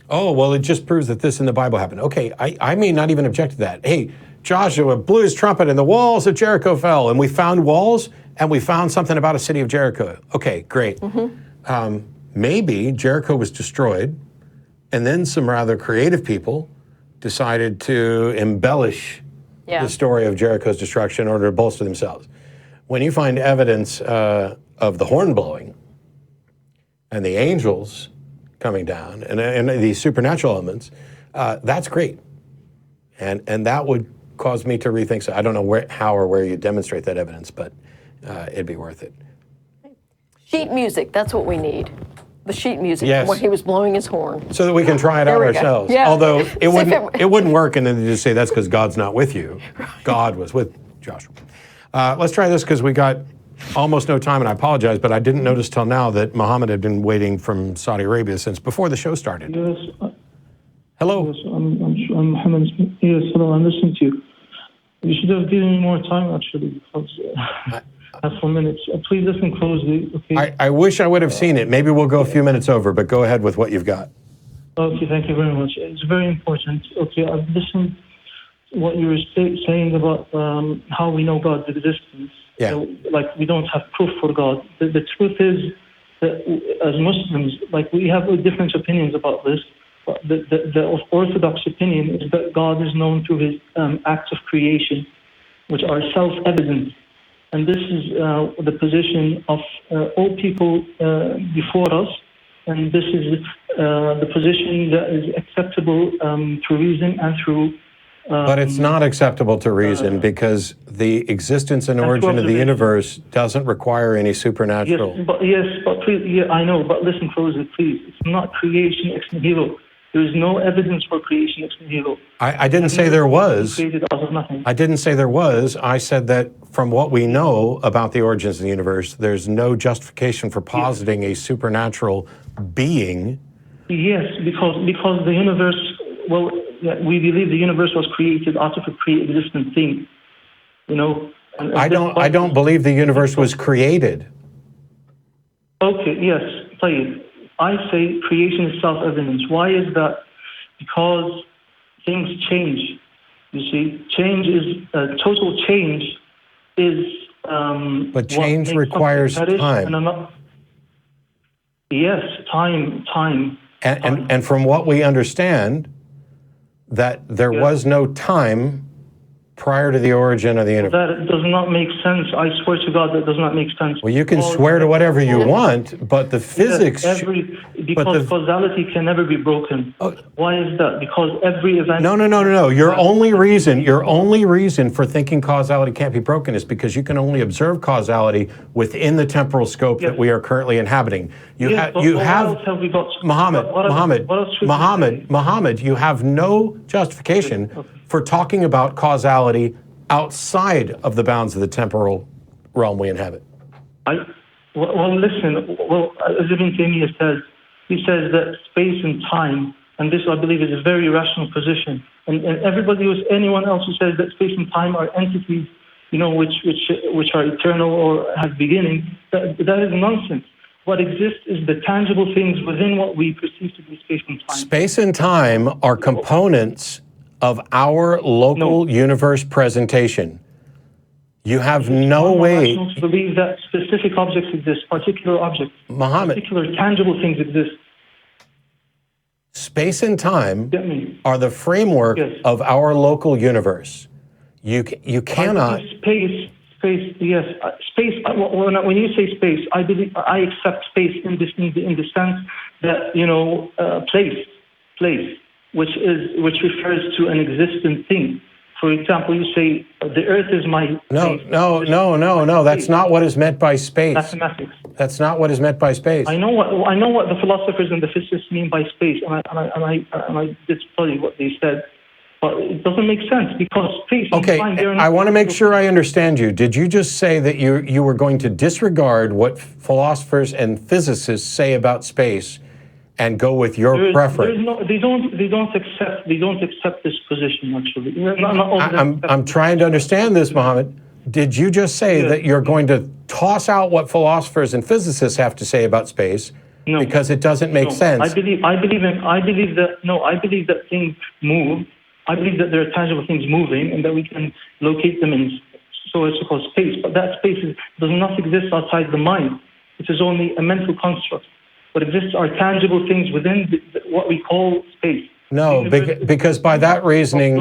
Oh, well, it just proves that this in the Bible happened. Okay, I may not even object to that. Hey, Joshua blew his trumpet and the walls of Jericho fell, and we found walls and we found something about a city of Jericho. Okay, great. Maybe Jericho was destroyed, and then some rather creative people decided to embellish the story of Jericho's destruction in order to bolster themselves. When you find evidence of the horn blowing and the angels coming down and these supernatural elements, that's great. And that would cause me to rethink. So I don't know how or where you demonstrate that evidence, but it'd be worth it. Sheet music, that's what we need. The sheet music from when he was blowing his horn. So that we can try it out ourselves. Yeah. Although it wouldn't work, and then they just say that's because God's not with you. God was with Joshua. Let's try this because we got almost no time, and I apologize, but I didn't notice till now that Muhammad had been waiting from Saudi Arabia since before the show started. Yes. Hello. Yes, I'm Muhammad. Yes, hello. I'm listening to you. You should have given me more time, actually, because I have 4 minutes. Please listen closely. Okay. I wish I would have seen it. Maybe we'll go a few minutes over, but go ahead with what you've got. Okay, thank you very much. It's very important. Okay, I've listened to what you were saying about how we know God's existence. Yeah. So, like, we don't have proof for God. The truth is that as Muslims, like, we have different opinions about this. But the orthodox opinion is that God is known through his acts of creation, which are self-evident. And this is the position of all people before us. And this is the position that is acceptable to reason and through... But it's not acceptable to reason because the existence and origin of the universe doesn't require any supernatural... Yes, but please, yeah, I know, but listen closely, please. It's not creation ex nihilo. There is no evidence for creation ex nihilo. I didn't say there was. Created out of nothing. I didn't say there was. I said that from what we know about the origins of the universe, there's no justification for positing a supernatural being. Yes, because the universe, well, we believe the universe was created out of a pre-existent thing. You know. I don't believe the universe was created. Okay. Yes. Please. I say creation is self-evident. Why is that? Because things change. You see, total change is. But change requires time. Yes, time. And from what we understand, that there was no time prior to the origin of the universe. That does not make sense. I swear to God, that does not make sense. Well, you can swear to whatever you want, but the physics... Because causality can never be broken. Why is that? Because every event... No. Your only reason for thinking causality can't be broken is because you can only observe causality within the temporal scope that we are currently inhabiting. Muhammad, you have no justification for talking about causality outside of the bounds of the temporal realm we inhabit. Listen, as Ibn Taymiyyah says, he says that space and time, and this I believe is a very rational position, and anyone else who says that space and time are entities, you know, which are eternal or have beginning, that is nonsense. What exists is the tangible things within what we perceive to be space and time. Space and time are components of our local universe presentation. You have no way to believe that specific objects exist, particular objects, particular tangible things exist. Space and time are the framework of our local universe. You cannot. Space. Yes, space. When you say space, I accept space in the sense that, you know, place, which refers to an existent thing. For example, you say the Earth is my. No. That's not what is meant by space. Mathematics. That's not what is meant by space. I know what the philosophers and the physicists mean by space, and I did study what they said, but it doesn't make sense because space. Okay, I want to make sure I understand you. Did you just say that you were going to disregard what philosophers and physicists say about space and go with your preference? They don't accept this position. Actually, I'm trying to understand this, Muhammad. Did you just say that you're going to toss out what philosophers and physicists have to say about space, No. because it doesn't make No, sense. I believe that things move. I believe that there are tangible things moving and that we can locate them in so-called space. But that space does not exist outside the mind. It is only a mental construct. What exists are tangible things within what we call space. No, because by that reasoning,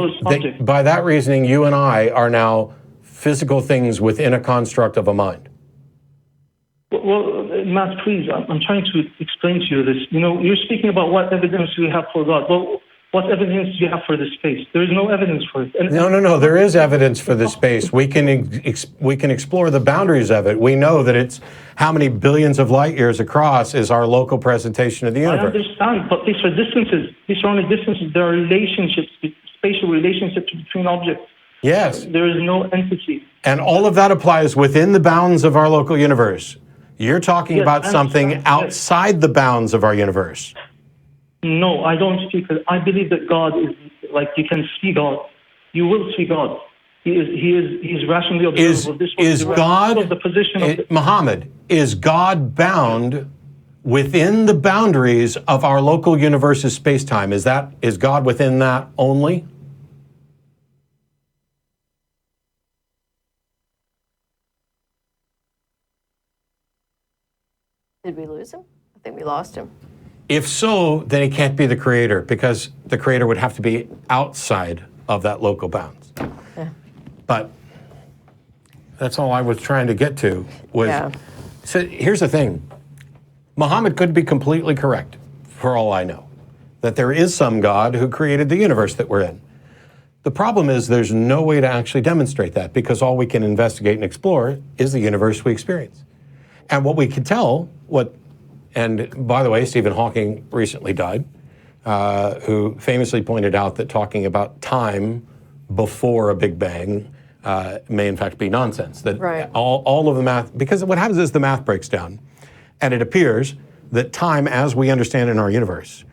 you and I are now physical things within a construct of a mind. Well, Matt, please, I'm trying to explain to you this. You're speaking about what evidence we have for God. Well, what evidence do you have for the space? There is no evidence for it. No. There is evidence for the space. We can explore the boundaries of it. We know that it's how many billions of light years across is our local presentation of the universe. I understand, but these are distances. These are only distances. There are relationships, spatial relationships between objects. Yes. There is no entity. And all of that applies within the bounds of our local universe. You're talking about something outside the bounds of our universe. No, I don't speak. I believe that God is like you can see God. You will see God. He is rationally observable. Is God the position of Muhammad? Is God bound within the boundaries of our local universe's space-time? Is God within that only? Did we lose him? I think we lost him. If so, then he can't be the creator, because the creator would have to be outside of that local bounds. Yeah. But that's all I was trying to get to was, So here's the thing. Muhammad could be completely correct, for all I know, that there is some God who created the universe that we're in. The problem is there's no way to actually demonstrate that, because all we can investigate and explore is the universe we experience. And what we can tell, and by the way, Stephen Hawking recently died, who famously pointed out that talking about time before a Big Bang may in fact be nonsense. That all of the math, because what happens is the math breaks down, and it appears that time as we understand in our universe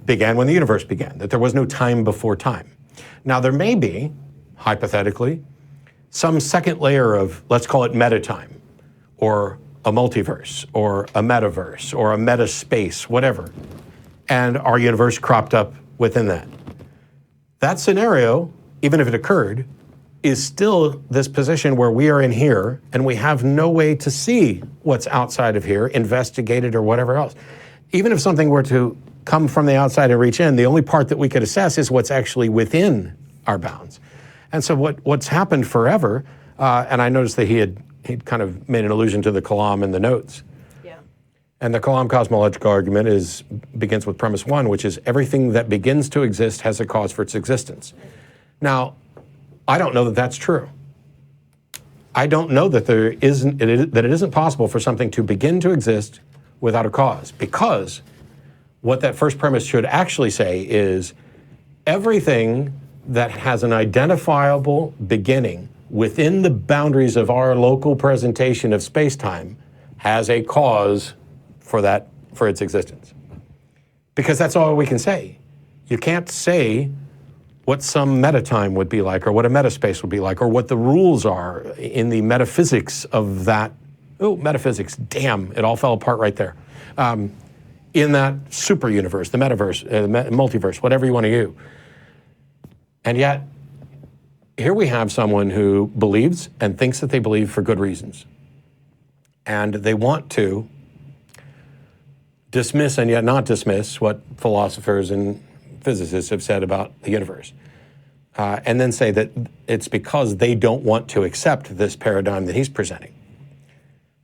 began when the universe began, that there was no time before time. Now there may be, hypothetically, some second layer of, let's call it meta-time, or a multiverse, or a metaverse, or a meta-space, whatever. And our universe cropped up within that. That scenario, even if it occurred, is still this position where we are in here and we have no way to see what's outside of here, investigate it or whatever else. Even if something were to come from the outside and reach in, the only part that we could assess is what's actually within our bounds. And so what's happened forever, and I noticed that he'd kind of made an allusion to the Kalam in the notes. Yeah. And the Kalam cosmological argument begins with premise one, which is everything that begins to exist has a cause for its existence. Now, I don't know that that's true. I don't know that it isn't possible for something to begin to exist without a cause, because what that first premise should actually say is everything that has an identifiable beginning within the boundaries of our local presentation of space-time has a cause for its existence. Because that's all we can say. You can't say what some meta-time would be like, or what a metaspace would be like, or what the rules are in the metaphysics of that. Oh, metaphysics, damn, it all fell apart right there. In that super universe, the metaverse, multiverse, whatever you want to use. And yet, here we have someone who believes and thinks that they believe for good reasons. And they want to dismiss and yet not dismiss what philosophers and physicists have said about the universe. And then say that it's because they don't want to accept this paradigm that he's presenting.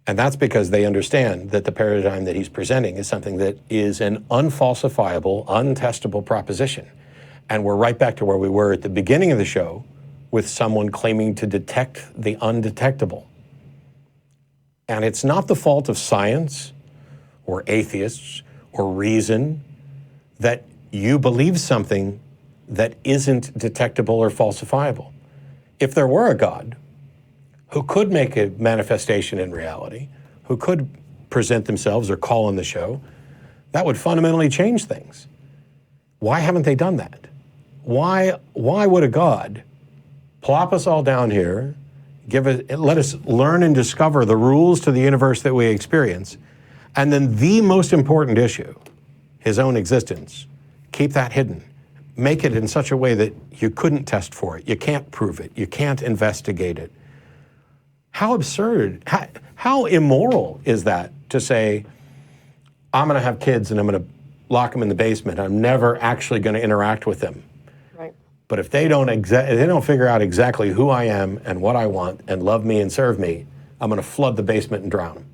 And that's because they understand that the paradigm that he's presenting is something that is an unfalsifiable, untestable proposition. And we're right back to where we were at the beginning of the show, with someone claiming to detect the undetectable. And it's not the fault of science or atheists or reason that you believe something that isn't detectable or falsifiable. If there were a God who could make a manifestation in reality, who could present themselves or call on the show, that would fundamentally change things. Why haven't they done that? Why would a God plop us all down here, let us learn and discover the rules to the universe that we experience, And then the most important issue, his own existence, keep that hidden. Make it in such a way that you couldn't test for it. You can't prove it. You can't investigate it. How absurd, how immoral is that to say, I'm going to have kids and I'm going to lock them in the basement. I'm never actually going to interact with them. Right. But if they don't figure out exactly who I am and what I want and love me and serve me, I'm going to flood the basement and drown them.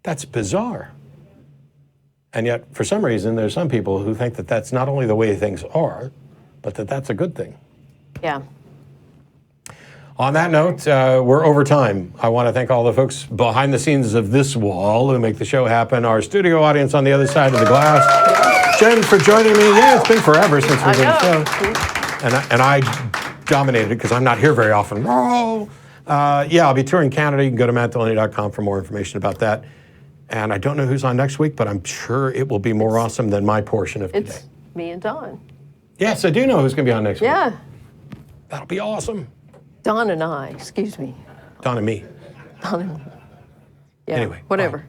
That's bizarre. And yet, for some reason, there's some people who think that that's not only the way things are, but that that's a good thing. Yeah. On that note, we're over time. I want to thank all the folks behind the scenes of this wall who make the show happen, our studio audience on the other side of the glass. Jen, for joining me. Yeah, it's been forever since we did the show. And I dominated because I'm not here very often. I'll be touring Canada. You can go to mattdillahunty.com for more information about that. And I don't know who's on next week, but I'm sure it will be more awesome than my portion of today. It's me and Don. Yes, I do know who's going to be on next week. Yeah. That'll be awesome. Don and I, excuse me. Don and me. Don and, yeah, Anyway, whatever. bye.